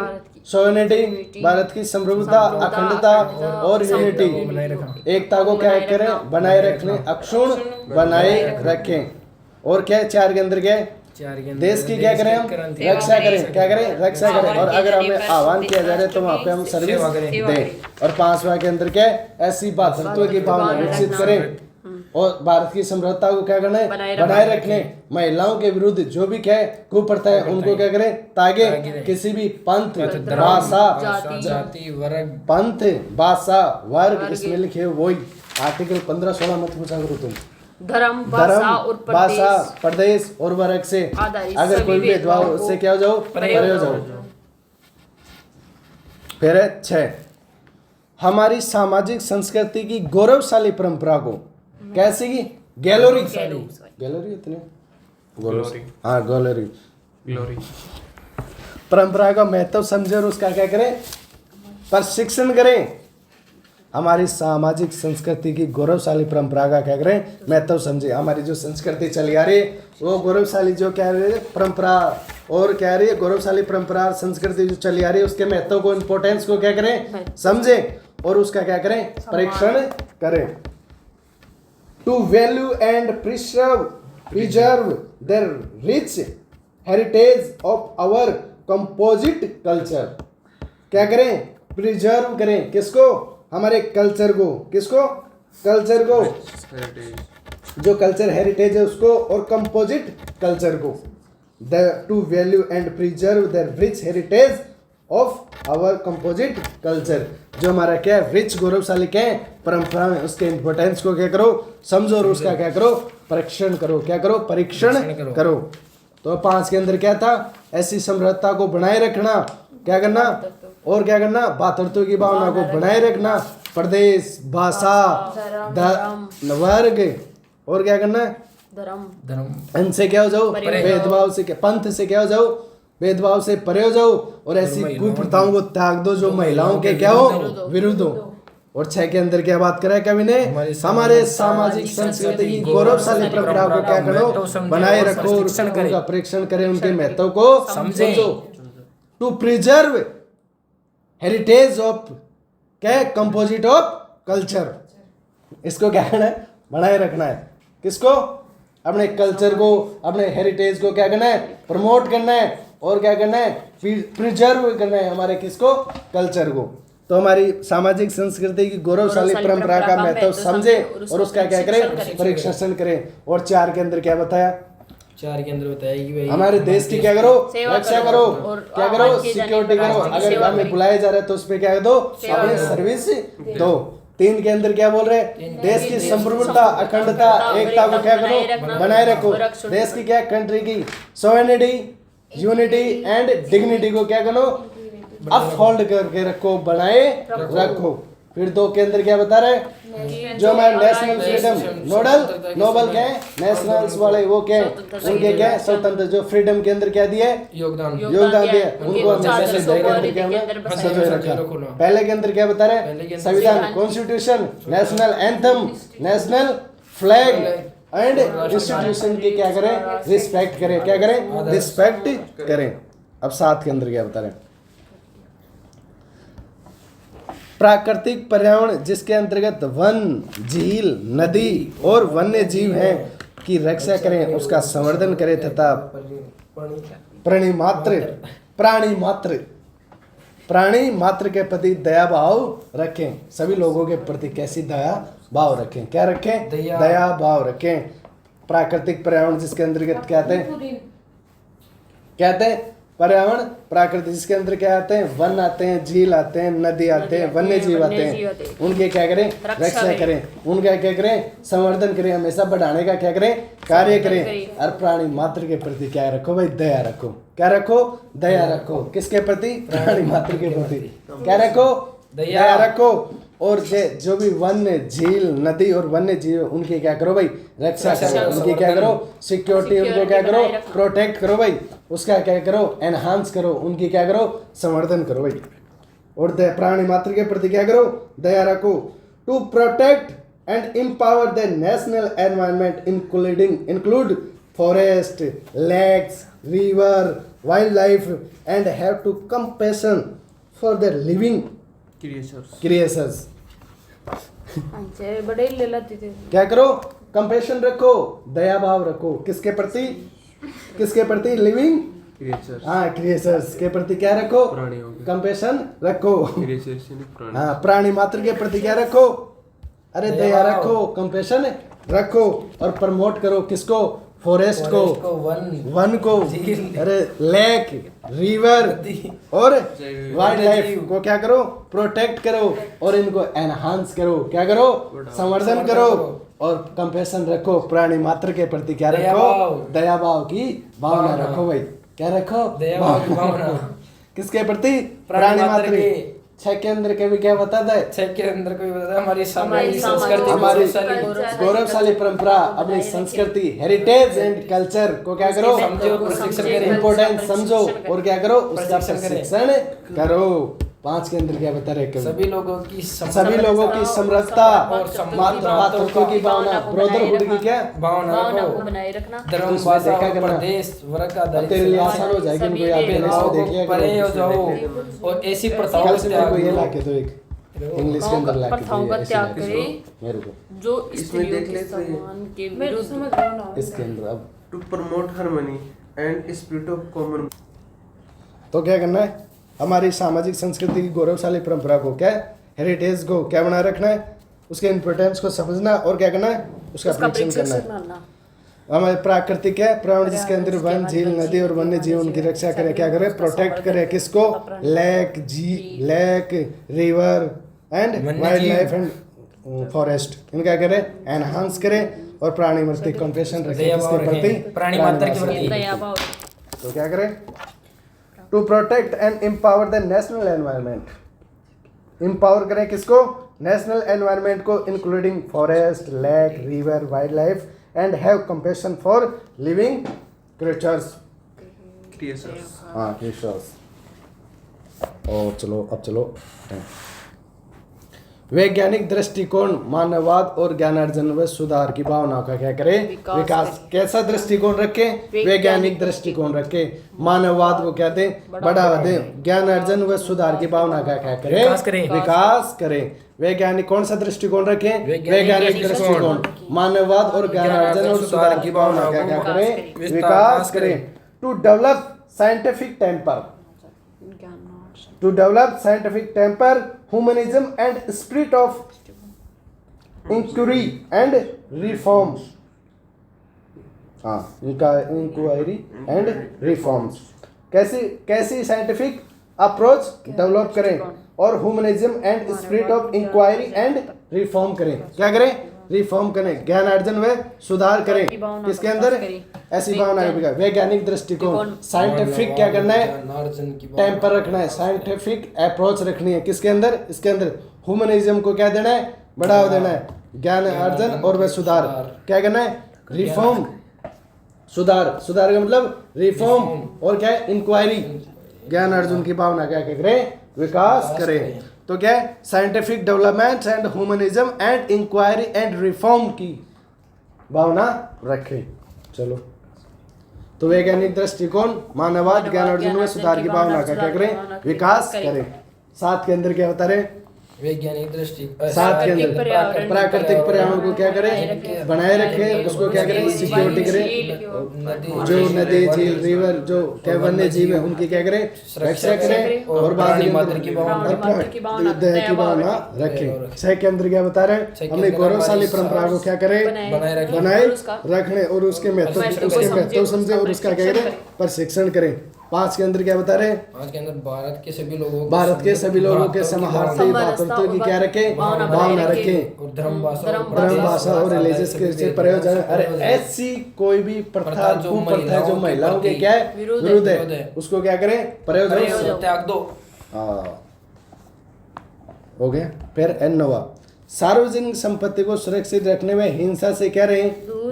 सोवेनिटी भारत की समृद्धता अखंडता और यूनिटी एकता को क्या करें बनाए रखने अक्षुण बनाए रखें। और क्या चार के अंदर क्या है देश की क्या करें हम रक्षा करें क्या करें रक्षा करें। और अगर हमें आह्वान किया जा रहा है तो वहाँ पे हम सर्विस दें। और पांचवा के अंदर क्या है ऐसी भातृत्व की भावना विकसित करें और भारत की समृद्धता को क्या करना है बनाए रखने। महिलाओं के विरुद्ध जो भी क्या है कुप्रथा है उनको क्या करें तागे किसी भी पंथ भाषा जाति वर्ग पंथ भाषा वर्ग इसमें लिखे वही आर्टिकल 15-16 मत पूछा करो तुम धर्म भाषा और प्रदेश और वर्ग से अगर कोई भेदभाव से क्या हो जाओ परे हो जाओ। फिर 6 हमारी सामाजिक संस्कृति की गौरवशाली परंपरा को कैसे की गैलरी इतने गैलरी परंपरा का महत्व समझे और उसका क्या करें प्रशिक्षण करें। हमारी सामाजिक संस्कृति की गौरवशाली परंपरा का क्या करें महत्व समझे। हमारी जो संस्कृति चली आ रही है वो गौरवशाली जो क्या रही है परंपरा और क्या रही है गौरवशाली परंपरा संस्कृति जो चली आ रही है उसके महत्व को इम्पोर्टेंस को क्या करें समझे और उसका क्या करें परीक्षण करें। To value and preserve the rich heritage of our composite culture क्या करें प्रिजर्व करें किसको हमारे कल्चर को किसको कल्चर को जो कल्चर हेरिटेज है उसको और कंपोजिट कल्चर को the to value and preserve the rich heritage of our composite culture जो हमारा क्या रिच गौरवशाली क्या है परंपरा है उसके इम्पोर्टेंस को क्या करो समझो और उसका क्या करो परीक्षण करो क्या करो परीक्षण करो। तो 5 के अंदर क्या था ऐसी समृद्धता को बनाए रखना क्या करना और क्या करना भातृत्व की भावना को बनाए रखना प्रदेश भाषा वर्ग और क्या करना धर्म इनसे क्या हो जाओ भेदभाव से पंथ से क्या हो जाओ भेदभाव से परे हो जाओ और ऐसी कुप्रथाओं को त्याग दो जो महिलाओं के क्या हो विरुद्ध हो। और 6 के अंदर क्या बात करा कवि ने हमारे सामाजिक संस्कृति की गौरवशाली परंपरा को क्या करो बनाए रखो और उनका परीक्षण करें उनके महत्व को समझो। टू प्रिजर्व हेरिटेज ऑफ क्या कंपोजिट ऑफ कल्चर इसको क्या करना है बनाए रखना है किसको अपने कल्चर को अपने हेरिटेज को क्या करना है प्रमोट करना है और क्या करना है प्रिजर्व करना है हमारे किसको कल्चर को। तो हमारी सामाजिक संस्कृति की गौरवशाली परंपरा का महत्व समझे और उसका क्या करें, परीक्षण करें। और 4 के अंदर क्या बताया, 4 के अंदर बताया कि भाई हमारे देश की क्या करो, रक्षा करो, और क्या करो, सिक्योरिटी करो। अगर हमें बुलाया जा रहा है तो उस पे क्या दो, अपनी सर्विस दो। 3 के अंदर क्या बोल रहे हैं, देश की संप्रभुता, अखंडता, एकता को क्या करो, बनाए रखो। देश की क्या, कंट्री की सोवेरेनिटी, यूनिटी एंड डिग्निटी को क्या करो, अपहोल्ड करके रखो, बनाए रखो। फिर 2 के अंदर क्या बता रहे हैं, जो हमारे नेशनल फ्रीडम नोबल क्या है, नेशनल्स वाले वो क्या है, उनके क्या है, स्वतंत्र जो फ्रीडम के अंदर क्या दिया है, योगदान दिया, उनको हमेशा से के अंदर क्या होना, संजोए रखा। पहले के अंदर क्या बता रहे हैं, संविधान, constitution, national anthem, national flag and institution की क्या करें, रिस्पेक्ट करें, क्या करें, रिस्पेक्ट करें। अब 7 के अंदर क्या बता रहे हैं, प्राकृतिक पर्यावरण जिसके अंतर्गत वन, झील, नदी और वन्य जीव हैं की रक्षा करें, उसका संवर्धन करें तथा प्राणी मात्र के प्रति दया भाव रखें। सभी लोगों के प्रति कैसी दया भाव रखें, क्या रखें, दया भाव रखें। प्राकृतिक पर्यावरण जिसके अंतर्गत क्या कहते हैं पर्यावरण, प्राकृतिक जिसके अंदर क्या आते हैं, वन आते हैं, झील आते हैं, नदी आते हैं, वन्य जीव आते हैं। उनके क्या करें, रक्षा करें, उनका क्या करें, संवर्धन करें, हमेशा बढ़ाने का क्या करें, कार्य करें। और प्राणी मात्र के प्रति क्या रखो भाई, दया रखो, क्या रखो, दया रखो। किसके प्रति, प्राणी मात्र के प्रति क्या रखो, दया रखो। और जो भी वन्य, झील, नदी और वन्य जीव उनकी क्या करो भाई, रक्षा करो, उनकी क्या करो, सिक्योरिटी, उनको क्या करो, प्रोटेक्ट करो भाई, उसका क्या करो, एनहांस करो, उनकी क्या करो, संवर्धन करो भाई। और प्राणी मात्र के प्रति क्या करो, दया रखो। To protect and empower the national environment include forest, lakes, river, wild life and have to compassion for the living creatures. बड़े ले लेते थे, क्या करो, कंपैशन रखो, दया भाव रखो। किसके प्रति, किसके प्रति, लिविंग क्रिएचर्स, हाँ क्रिएचर्स के प्रति क्या रखो, कंपैशन रखो। हाँ प्राणी मात्र के प्रति क्या रखो, अरे दया रखो, कंपैशन रखो। और प्रमोट करो किसको, फॉरेस्ट को, वन को, अरे लेक, रिवर और वाइल्ड लाइफ को क्या करो, प्रोटेक्ट करो और इनको एनहांस करो, क्या करो, संवर्धन करो। और कंपैशन रखो, प्राणी मात्र के प्रति क्या रखो, दया भाव की भावना रखो भाई, क्या रखो, दया भाव की भावना। किसके प्रति, प्राणी मात्र के। 6 के अंदर के भी क्या बताता है, 6 के अंदर को भी बताता है हमारी संस्कृति, हमारी गौरवशाली परंपरा, अपनी संस्कृति, हेरिटेज एंड कल्चर को क्या करो, इम्पोर्टेंस समझो और क्या करो, उसका प्रशिक्षण करो। 5 के अंदर क्या बता रहे, सभी लोगों की समरसता और मातृत्व की भावना, ब्रदरहुड की क्या भावना को बनाए रखना, धर्म, भाषा, प्रदेश, वर्ग का तेरे लिए आसान हो जाएगा, इनको याद करने से देखिए परे हो जाओ और ऐसी प्रथाओं को ये लाके दो, एक इंग्लिश के अंदर लाके प्रथाओं का त्याग करें मेरे को, जो इसमें देख ले सम्मान के विरुद्ध। इसके अंदर अब to promote harmony and spirit of common. तो क्या करना है, हमारी सामाजिक संस्कृति की गौरवशाली परंपरा को क्या, हेरिटेज को क्या बनाए रखना है, उसके इम्पोर्टेंस को समझना और क्या करना है, उसका परीक्षण करना है। हमारे प्राकृतिक है पर्यावरण जिसके अंदर वन, झील, नदी और वन्य जीव उनकी रक्षा करे, क्या करे, प्रोटेक्ट करे। किसको, lake, lake, river and wild life and forest, इनका करे, एनहांस करे और प्राणी मात्र कंपैशन रखे, किसके प्रति, प्राणी मात्र के प्रति। तो क्या करे, to protect and empower the national environment, empower करें किसको, नेशनल एनवायरनमेंट को, including forest, lake, river, wild life and have compassion for living creatures, हाँ क्रिएचर्स। और चलो अब चलो, वैज्ञानिक दृष्टिकोण मानववाद और ज्ञानार्जन व सुधार की भावना का क्या करें, विकास। कैसा दृष्टिकोण रखें, वैज्ञानिक दृष्टिकोण रखें, मानववाद को क्या दें, बढ़ावा दें, ज्ञानार्जन व सुधार की भावना का क्या करें, विकास करें। वैज्ञानिक कौन सा दृष्टिकोण रखें, वैज्ञानिक दृष्टिकोण, मानववाद और ज्ञानार्जन और सुधार की भावना का क्या करें, विकास करें। To develop scientific temper, to develop scientific temper, humanism and spirit of inquiry and reform. हाँ, इंक्वायरी एंड रिफॉर्म्स। कैसी साइंटिफिक अप्रोच डेवलप करें और humanism and spirit of inquiry and reform करें। क्या करें? रिफॉर्म करें, ज्ञान अर्जन व सुधार करें। किसके अंदर? ऐसी भावना है, वैज्ञानिक दृष्टिकोण, साइंटिफिक क्या करना है? टेम्पर रखना है, साइंटिफिक अप्रोच रखनी है। किसके अंदर? इसके अंदर ह्यूमनिज्म को क्या देना है? बढ़ावा देना है। ज्ञान अर्जन और वह सुधार क्या करना है? रिफॉर्म, सुधार। सुधार का मतलब रिफॉर्म और क्या है? इंक्वायरी। ज्ञान अर्जुन की भावना क्या करें? विकास करें। तो क्या है? Scientific development and humanism and inquiry and reform की भावना रखें। चलो, तो वैज्ञानिक दृष्टिकोण, मानववाद, ज्ञान अर्जुन में सुधार की भावना का क्या करें? विकास करें। 7 के अंदर क्या बता रहे? वैज्ञानिक दृष्टि 7 के अंदर प्राकृतिक पर्यावरण को क्या करें? बनाए रखें, उसको क्या करें? सिक्योरिटी करें। जो नदी, झील, रिवर, जो क्या वन्य जीव है उनकी क्या करें? रक्षा करें और दया की भावना रखें। 6 के अंदर क्या बता रहे हैं? अपनी गौरवशाली परंपरा को क्या करें? बनाए रखने और उसके महत्व समझे और उसका क्या करें? प्रशिक्षण करें। 5 के अंदर क्या बता रहे हैं? 5 के अंदर भारत के सभी लोगों के समाहर्ती भातृत्व की क्या रखें? भावना रखें। और धर्म भाषा और रिलीजियस के प्रयोजन। अरे ऐसी कोई भी प्रथा, कुप्रथा जो महिलाओं के क्या है? विरुद्ध है, उसको क्या करें? प्रयोजन त्याग दो। हो गया। फिर 9वां, सार्वजनिक संपत्ति को सुरक्षित रखने में हिंसा से क्या रहे?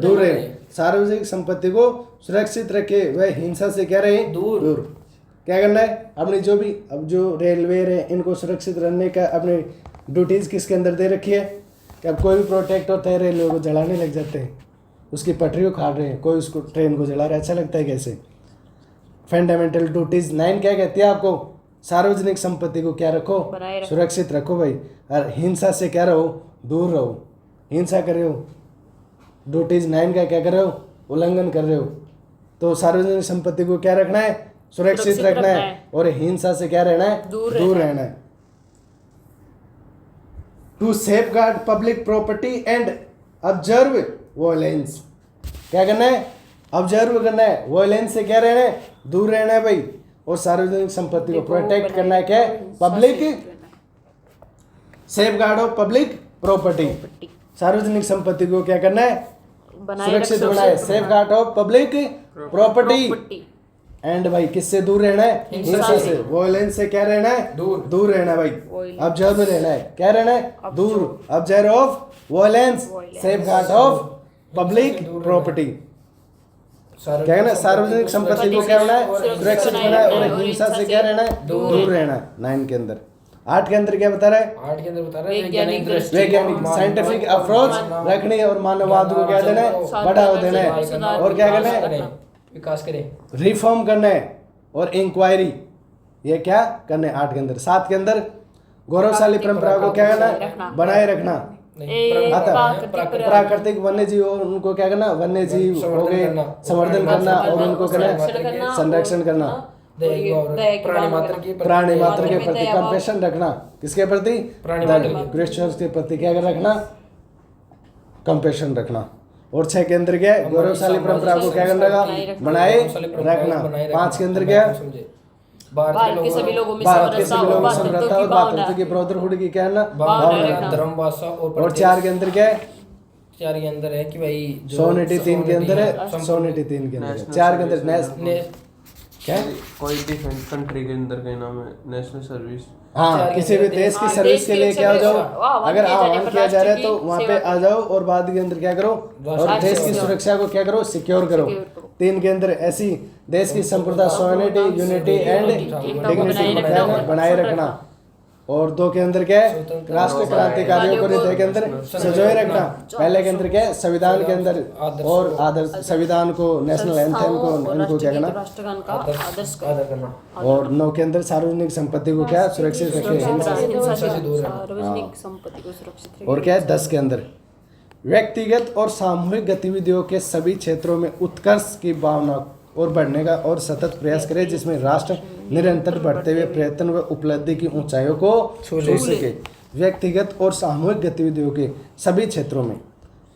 दूर रहे। सार्वजनिक संपत्ति को सुरक्षित रखे वह हिंसा से क्या रहे? दूर। क्या करना है? अपनी जो भी अब जो रेलवे है इनको सुरक्षित रहने का अपनी ड्यूटीज किसके अंदर दे रखी है? कि अब कोई भी प्रोटेक्ट होता है रेलवे को जलाने लग जाते हैं, उसकी पटरी को खाड़ रहे हैं, कोई उसको ट्रेन को जला रहा है, अच्छा लगता है कैसे? फंडामेंटल ड्यूटीज 9 क्या कहती है आपको? सार्वजनिक संपत्ति को क्या रखो? सुरक्षित रखो भाई। और हिंसा से क्या रहो? दूर रहो। हिंसा कर रहे हो, ड्यूटीज 9 का क्या कर रहे हो? उल्लंघन कर रहे हो। तो सार्वजनिक संपत्ति को क्या रखना है? सुरक्षित रखना है और हिंसा से क्या रहना है? दूर रहना है। To safeguard public property and observe violence. क्या करना है? ऑब्जर्व करना है, वायलेंस से क्या रहना है? दूर रहना है भाई। और सार्वजनिक संपत्ति को प्रोटेक्ट करना है, क्या है? Public safeguard of public property. सार्वजनिक संपत्ति को क्या करना है? सुरक्षित बनाए, safeguard of public property. And भाई किससे दूर रहना है? हिंसा से। वायलेंस से क्या रहना है? दूर रहना है भाई। ऑब्जर्व रहना है, क्या रहना है? दूर। Observe of violence, safeguard of public property. क्या है ना? सार्वजनिक संपत्ति को क्या रहना है? सुरक्षित रहना है और हिंसा से क्या रहना है? दूर रहना है। 9 के अंदर। 8 के अंदर क्या बता रहा है? 8 के अंदर बता रहा है वैज्ञानिक साइंटिफिक अप्रोच रखनी है और मानववाद को क्या देना है? बढ़ावा देना है। और क्या करना है? विकास करें, रिफॉर्म करना है और इंक्वायरी, ये क्या करना है? 8 के अंदर। 7 के अंदर गौरवशाली परंपरा को क्या करना है? बनाए रखना। प्राकृतिक वन्य जीव उनको क्या करना? वन्य जीव हो गए संवर्धन करना और उनको करना संरक्षण करना। प्राणी मात्र के प्रति कंपैशन रखना। किसके प्रति? क्रिश्चियंस के प्रति क्या रखना? कंपैशन रखना। और 6 के अंदर क्या है? गौरवशाली परंपरा को क्या करना? बनाए रखना। 5 के अंदर क्या है? भारत के सभी लोगों में समरसता और भातृत्व की ब्रदरहुड की क्या है? भावना। धर्म भाषा और 4 के अंदर क्या है? 4 के अंदर है कि भाई सोनिटी 3 के अंदर है। सोनिटी 3 के अंदर। 4 के अंदर क्या? कोई डिफेंस कंट्री के अंदर का नाम है नेशनल सर्विस। हाँ, किसी भी देश की सर्विस के लिए क्या हो जाओ, अगर आह्वान किया जा रहा है तो वहाँ पे आ जाओ और बाद के अंदर क्या करो? और देश की सुरक्षा को क्या करो? सिक्योर करो। 3 के अंदर ऐसी देश की संप्रभुता, सोनिटी, यूनिटी एंड डिग्निटी बनाए रखना। और 2 के अंदर क्या है? राष्ट्र क्रांतिकारियों को हृदय के अंदर सजोए रखना। पहले के अंदर क्या है? संविधान के अंदर और आदर्श, संविधान को, नेशनल एंथम को, इनको क्या करना? आदर करना। और 9 के अंदर सार्वजनिक संपत्ति को क्या? सुरक्षित रखे, हिंसा से दूर रहना। और क्या है? 10 के अंदर व्यक्तिगत और सामूहिक गतिविधियों के सभी क्षेत्रों में उत्कर्ष की भावना और बढ़ने का और सतत प्रयास करे, जिसमें राष्ट्र निरंतर बढ़ते हुए प्रयत्न व उपलब्धि की ऊंचाइयों को छू सके। व्यक्तिगत और सामूहिक गतिविधियों के सभी क्षेत्रों में,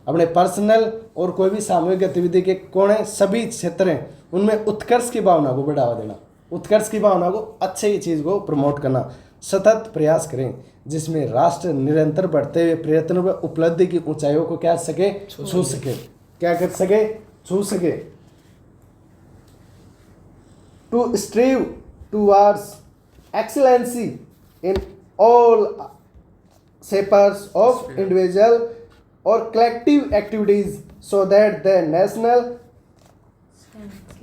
अपने पर्सनल और कोई भी सामूहिक गतिविधि के कोने सभी क्षेत्र हैं, उनमें उत्कर्ष की भावना को बढ़ावा देना, उत्कर्ष की भावना को, अच्छी चीज़ को प्रमोट करना। सतत प्रयास करें, जिसमें राष्ट्र निरंतर बढ़ते हुए प्रयत्न व उपलब्धि की ऊंचाइयों को क्या सके, छू सके। क्या कर सके, छू सके। To strive towards excellency in all spheres of individual और collective activities, so that the national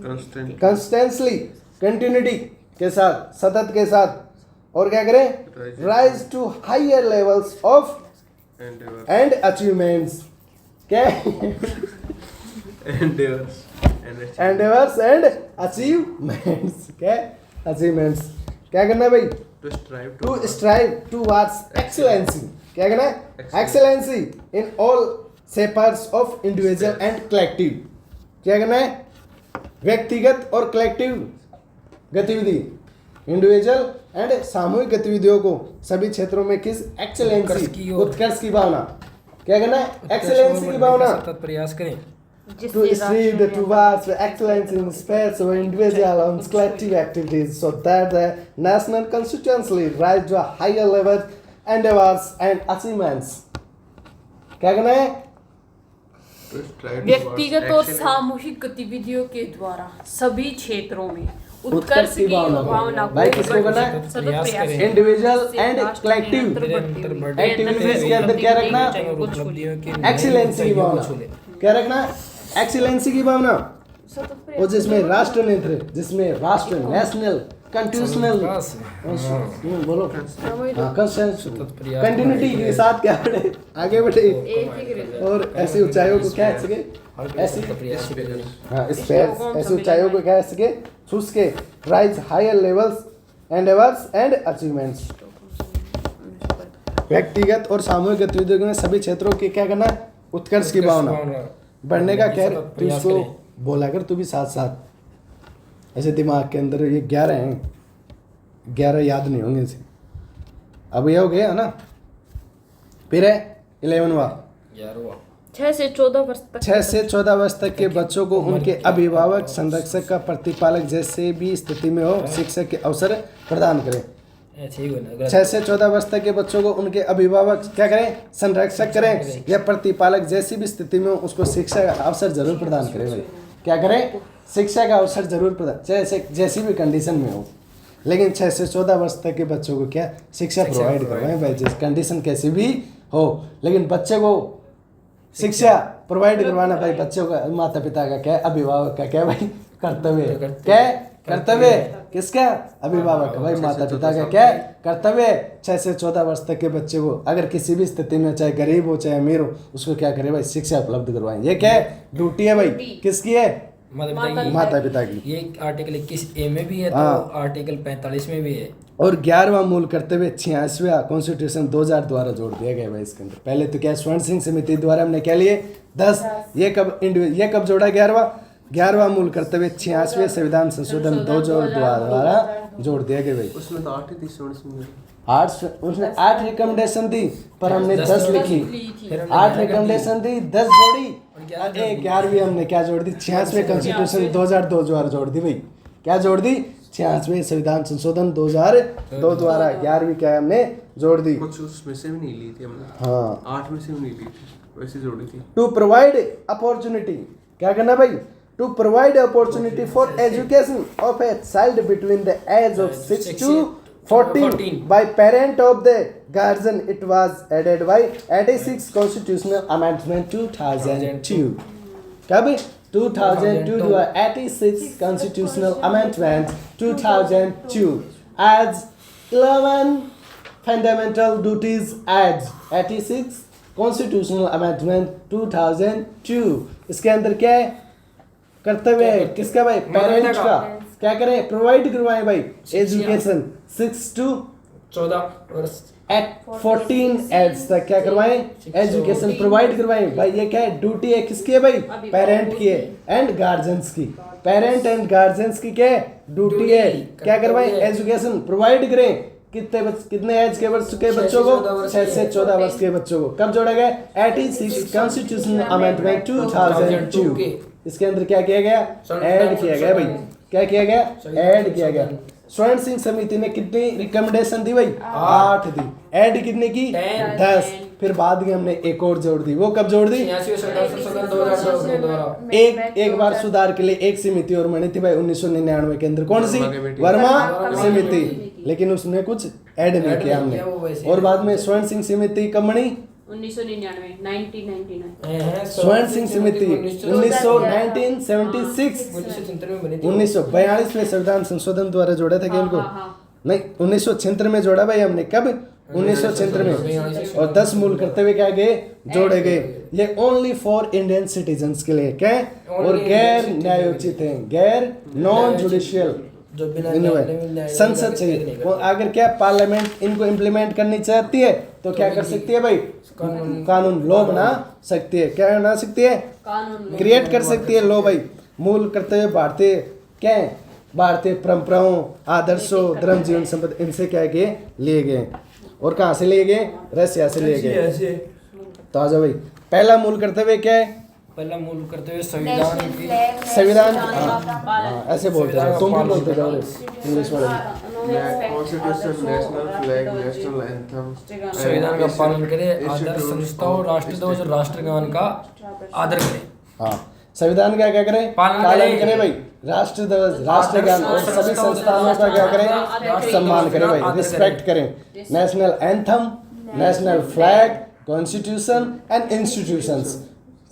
consistently, continuity के साथ, सतत के साथ, और क्या करें, rise to higher levels of and achievements, क्या एंडेवर्स एंड अचीवमेंट्स, क्या अचीवमेंट्स, क्या करना है भाई, टू स्ट्राइव टूवर्ड्स एक्सीलेंसी, क्या करना है, excellency in all spheres of individual and collective, क्या करना है, व्यक्तिगत और कलेक्टिव गतिविधि, इंडिविजुअल एंड सामूहिक गतिविधियों को सभी क्षेत्रों में किस, एक्सीलेंसी, उत्कर्ष की भावना, क्या करना है, एक्सीलेंसी की भावना, सतत प्रयास करें, to strive towards excellence in space of individual and collective activities, so that the national constituency rise to a higher level endeavors and achievements, क्या करना है, व्यक्तिगत और सामूहिक गतिविधियों के द्वारा सभी क्षेत्रों में उत्कर्ष की भावना भाई किसको करना है, सतत प्रयास, इंडिविजुअल एंड कलेक्टिव एक्टिविटीज के अंदर क्या रखना, एक्सीलेंसी की भावना, क्या रखना, एक्सीलेंसी की भावना, और जिसमें राष्ट्र निरंतर, जिसमें राष्ट्र नेशनल कंटिन्यूशनल, बोलो कंटिन्यूटी के साथ क्या बढ़े, आगे बढ़े, और ऐसी ऊंचाइयों को क्या सके, ऐसी ऐसी ऊंचाइयों को क्या सके, छू सके, rise higher levels endeavours and achievements. व्यक्तिगत और सामूहिक गतिविधियों में सभी क्षेत्रों के क्या करना, उत्कर्ष की भावना बढ़ने का, क्या तू इसको बोला कर, तू भी साथ साथ ऐसे दिमाग के अंदर, ये 11 हैं, 11 याद नहीं होंगे इसे, अब ये हो गया ना, फिर है 11वां, 6 से 14 वर्ष तक, 6 से 14 वर्ष तक के बच्चों को उनके अभिभावक, संरक्षक का प्रतिपालक जैसे भी स्थिति में हो शिक्षक के अवसर प्रदान करें। 6 से 14 वर्ष तक के बच्चों को उनके अभिभावक क्या करें, संरक्षक करें या प्रतिपालक जैसी भी स्थिति में हो उसको शिक्षा का अवसर जरूर प्रदान करें। भाई क्या करें, शिक्षा का अवसर जरूर प्रदान, चाहे जैसी भी कंडीशन में हो, लेकिन 6 से 14 वर्ष तक के बच्चों को क्या शिक्षा प्रोवाइड करवाएं भाई, जिस कंडीशन कैसी भी हो, लेकिन बच्चे को शिक्षा प्रोवाइड करवाना भाई, बच्चों का, माता पिता का क्या, अभिभावक का क्या भाई कर्तव्य, क्या कर्तव्य, किसका, अभिभावक का भाई, माता पिता का क्या कर्तव्य। 6 से 14 वर्ष तक के बच्चे को अगर किसी भी स्थिति में, चाहे गरीब हो चाहे अमीर हो, उसको क्या करे भाई, शिक्षा उपलब्ध करवाएं। ये क्या ड्यूटी है भाई, किसकी है, माता पिता की। ये आर्टिकल 21A में भी है, तो आर्टिकल 45 में भी है, और 11वां मूल कर्तव्य 86वां कॉन्स्टिट्यूशन 2000 द्वारा जोड़ दिया गया भाई इसके अंदर। पहले तो क्या स्वर्ण सिंह समिति द्वारा हमने क्या लिए 10, ये कब जोड़ा 11वां मूल कर्तव्य 86वें संविधान संशोधन 2000 द्वारा जोड़ दिया गया भाई। उसमें तो 8 ही थी स्वर्ण सिंह, 8, उसने 8 रिकमेंडेशन दी पर हमने 10 लिखी, 8 रिकमेंडेशन दी 10 जोड़ी, 11वीं हमने क्या जोड़ दी, 86वें कॉन्स्टिट्यूशन 2002 द्वारा जोड़ दी भाई। क्या जोड़ दी, 86वें संविधान संशोधन 2002 द्वारा 11वीं क्या हमने जोड़ दी। कुछ उसमें से भी नहीं ली थी हमने, हाँ 8 में से भी नहीं ली थी, वैसे जोड़ी थी। टू प्रोवाइड अपॉर्चुनिटी, क्या करना भाई, to provide opportunity for education of a child between the age of 6 to 14 by parent of the guardian, it was added by 86 constitutional amendment 2002। क्या भाई 2002 to 86 constitutional amendment 2002 as 11 fundamental duties adds 86 constitutional amendment 2002। इसके अंदर क्या है, कर्तव्य है किसका भाई, पेरेंट्स का, क्या करें, प्रोवाइड करवाएं भाई एजुकेशन 6 to 14 वर्ष एट 14 एज तक क्या करवाएं, एजुकेशन प्रोवाइड करवाएं। भाई ये क्या है, ड्यूटी है किसकी है भाई, पेरेंट की है एंड गार्जियंस की। पेरेंट एंड गार्जियंस की क्या है, ड्यूटी है, क्या करवाएं, एजुकेशन प्रोवाइड करें। कितने एज के वर्ष के बच्चों को, 6 से 14 वर्ष के बच्चों को। कब जोड़ा गया, 86 कॉन्स्टिट्यूशन अमेंडमेंट 2002। इसके अंदर क्या किया गया, ऐड किया गया भाई, क्या किया गया, ऐड किया गया। स्वर्ण सिंह समिति ने कितनी रिकमेंडेशन दी भाई, 8 दी। ऐड कितने की, 10। फिर बाद में हमने एक और जोड़ दी, वो कब जोड़ दी, एक बार सुधार के लिए एक समिति और बनी थी भाई 1999 के अंदर, कौन सी, वर्मा समिति। लेकिन उसने कुछ ऐड नहीं किया हमने। और बाद में स्वर्ण सिंह समिति कब बनी, 1999 स्वर्ण सिंह समिति 1976 1942 में संविधान संशोधन द्वारा जोड़ा था गेम को, नहीं 1976 में जोड़ा भाई हमने। कब, 1976 में। और 10 मूल करते हुए क्या गए, जोड़े गए। ये ओनली फॉर इंडियन सिटीजन्स के लिए, क्या, और गैर न्यायोचित है, गैर नॉन जुडिशियल संसद चाहिए। और अगर क्या पार्लियामेंट इनको इम्प्लीमेंट करनी चाहती है तो क्या कर सकती है भाई, कानून लॉ बना सकती है। क्या बना सकती है, क्रिएट कर सकती है लॉ भाई। मूल करते हुए भारतीय क्या है, भारतीय परंपराओं, आदर्शों, धर्म, जीवन, संपत्ति, इनसे क्या किए, लिए गए। और कहाँ से लिए गए, रसिया से लिए गए। तो आ जाओ भाई, पहला मूल करते हुए क्या है, पहला मूल करते हुए संविधान संविधान, ऐसे बोलते जाओ, तुम भी बोलते जाओ इंग्लिश में। Constitution, national flag, national anthem, संविधान का पालन करें, आदर्श संस्थाओं, राष्ट्रध्वज और राष्ट्रगान का आदर करें। हाँ, संविधान का क्या करें, पालन करें भाई, राष्ट्रध्वज, राष्ट्रगान और सभी संस्थानों का क्या करें, सम्मान करें भाई, रिस्पेक्ट करें। National anthem, national flag, constitution and institutions,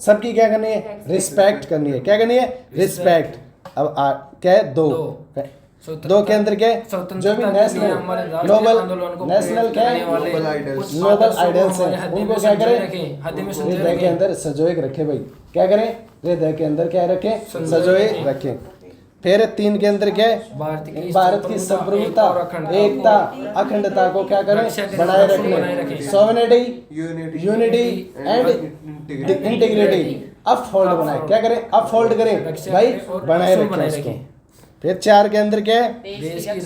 सबकी क्या करनी है, रिस्पेक्ट करनी है। क्या करनी है, रिस्पेक्ट। अब क्या है, दो के अंदर क्या है, जो भी नेशनल नोबल, नेशनल क्या है, नोबल आइडल्स हैं, उनको क्या करें, हृदय के अंदर सजोए रखे भाई। क्या करें, हृदय के अंदर क्या रखें, सजोए रखें। फिर 3 के अंदर क्या है, भारत की संप्रभुता, एकता, अखंडता को क्या करें, बनाए रखने, sovereignty, unity and integrity, uphold बनाए, क्या करें, अपहोल्ड करें भाई, बनाए रखें उसको। फिर 4 के अंदर क्या है, देश की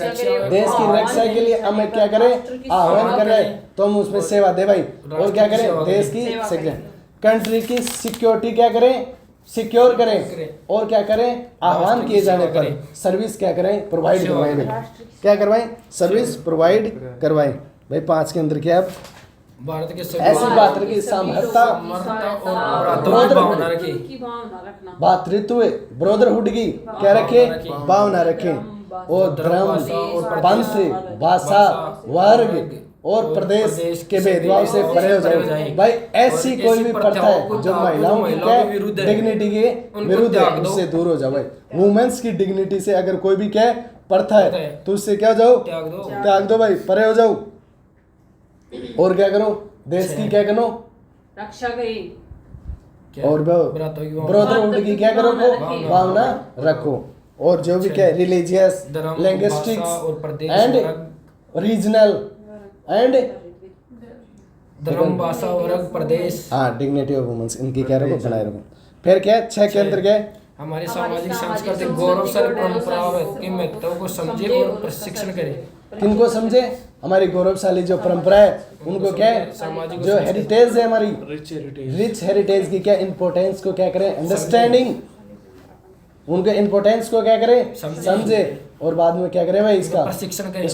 रक्षा के लिए हमें क्या करें, आह्वान करें, तो हम उसमें सेवा दे भाई। और क्या करें, देश की कंट्री की सिक्योरिटी क्या करें, सिक्योर करें। और क्या करें, आह्वान किए जाने पर सर्विस क्या करें, प्रोवाइड करवाएं भाई। क्या करवाएं, सर्विस प्रोवाइड करवाएं भाई। 5 के अंदर क्या है, भारत के ऐसी बात रखी, सामर्थ्य, भातृत्व, ब्रदरहुड की क्या रखे, भावना रखें। और धर्म, पंथ, भाषा, वर्ग और प्रदेश के भेदभाव से परे हो जाए भाई। ऐसी कोई भी प्रथा है जो महिलाओं की क्या डिग्निटी के विरुद्ध है, उससे दूर हो जाओ भाई। वुमेन्स की डिग्निटी से अगर कोई भी क्या प्रथा है तो उससे क्या जाओ, त्याग दो भाई, परे हो जाओ। और क्या करो, देश की क्या करो, रक्षा करें। और ब्रदरहुड की क्या करो, भावना रखो। और जो भी क्या religious, linguistics and regional and धर्म, भाषा, वर्ग, प्रदेश, हाँ, डिग्निटी ऑफ वुमेन्स, इनकी क्या रखो, बनाए रखो। फिर क्या 6 के अंदर क्या है, हमारी सामाजिक सांस्कृतिक गौरवशाली परंपराओं के महत्व को समझे और प्रशिक्षण करें। किनको समझे, हमारी गौरवशाली जो परंपरा है उनको क्या है, जो हेरिटेज है हमारी रिच हेरिटेज की क्या इंपॉर्टेंस को क्या करें, अंडरस्टैंडिंग, उनके इंपॉर्टेंस को क्या करें, समझे। और बाद में क्या करें भाई, इसका प्रशिक्षण करें।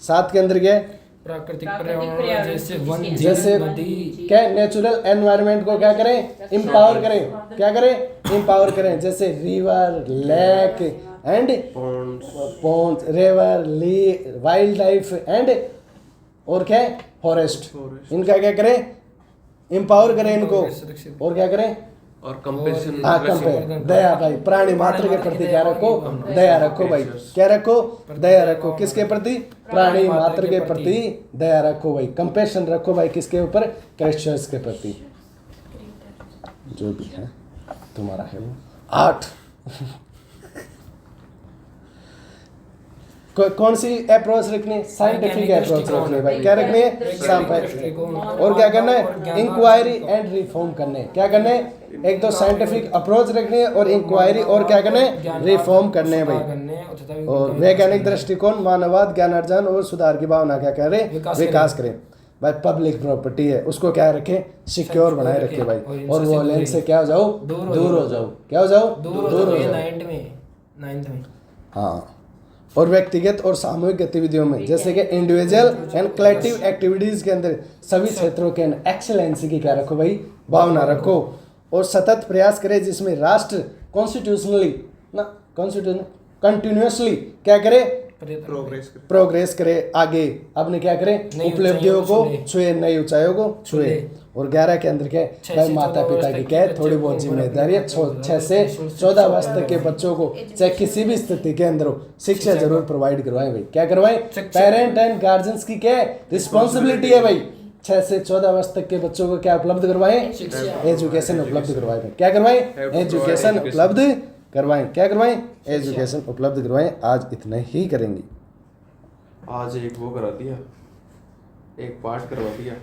7 के अंदर क्या है, प्राकृतिक पर्यावरण जैसे क्या नेचुरल एनवायरनमेंट को क्या करें, एम्पावर करें। क्या करें, एम्पावर करें। जैसे river, lake and pond, river, wild life and और क्या है, फॉरेस्ट, इनका क्या करें, एम्पावर करें इनको। और क्या करें, और कंपेशन, हाँ कंपेयर, दया भाई, प्राणी मात्र के प्रति क्या रखो, दया रखो भाई। क्या रखो, दया रखो। किसके प्रति, प्राणी मात्र के प्रति दया रखो भाई। कंपेशन रखो भाई, किसके ऊपर, क्रिश्चियंस के प्रति। जो भी है तुम्हारा है वो। 8 कौन सी अप्रोच रखनी? साइंटिफिक अप्रोच रखनी भाई। क्या रखनी है? साइंटिफिक। और क्या करना है? इंक्वायरी एंड रिफॉर्म करने। क्या करने है? एक तो साइंटिफिक अप्रोच रखनी है और इंक्वायरी और क्या करना है? रिफॉर्म करने हैं भाई। और वैज्ञानिक दृष्टिकोण, मानववाद, ज्ञान अर्जन और सुधार की भावना क्या करें? विकास करें भाई। पब्लिक प्रॉपर्टी है उसको क्या रखें? सिक्योर बनाए रखे भाई। और वॉयलेंस से क्या हो जाओ? दूर हो जाओ। क्या हो जाओ? दूर हो जाओ। 9th में हाँ। और व्यक्तिगत और सामूहिक गतिविधियों में जैसे कि इंडिविजुअल एंड कलेक्टिव एक्टिविटीज के अंदर सभी क्षेत्रों के अंदर एक्सेलेंसी की क्या रखो भाई? भावना रखो। और सतत प्रयास करें जिसमें राष्ट्र कॉन्स्टिट्यूशनली ना कंटिन्यूसली क्या करे? प्रोग्रेस करे आगे। अपने क्या करें? उपलब्धियों को छुए, नई ऊंचाइयों को छुए। और 11 के अंदर क्या है भाई? माता पिता की क्या है? थोड़ी बहुत जिम्मेदारी है। 6 से 14 वर्ष तक के बच्चों को चाहे किसी भी स्थिति के अंदर हो शिक्षा जरूर प्रोवाइड करवाएं भाई। क्या करवाएं? पेरेंट एंड गार्जियंस की क्या है? रिस्पॉन्सिबिलिटी है भाई। 6 से 14 वर्ष तक के बच्चों को क्या उपलब्ध करवाएं? एजुकेशन उपलब्ध करवाएं। क्या करवाएं? एजुकेशन उपलब्ध करवाएं। क्या करवाएं? एजुकेशन उपलब्ध करवाएं। आज इतना ही करेंगे। आज एक वो करा दिया, एक पाठ करवा दिया।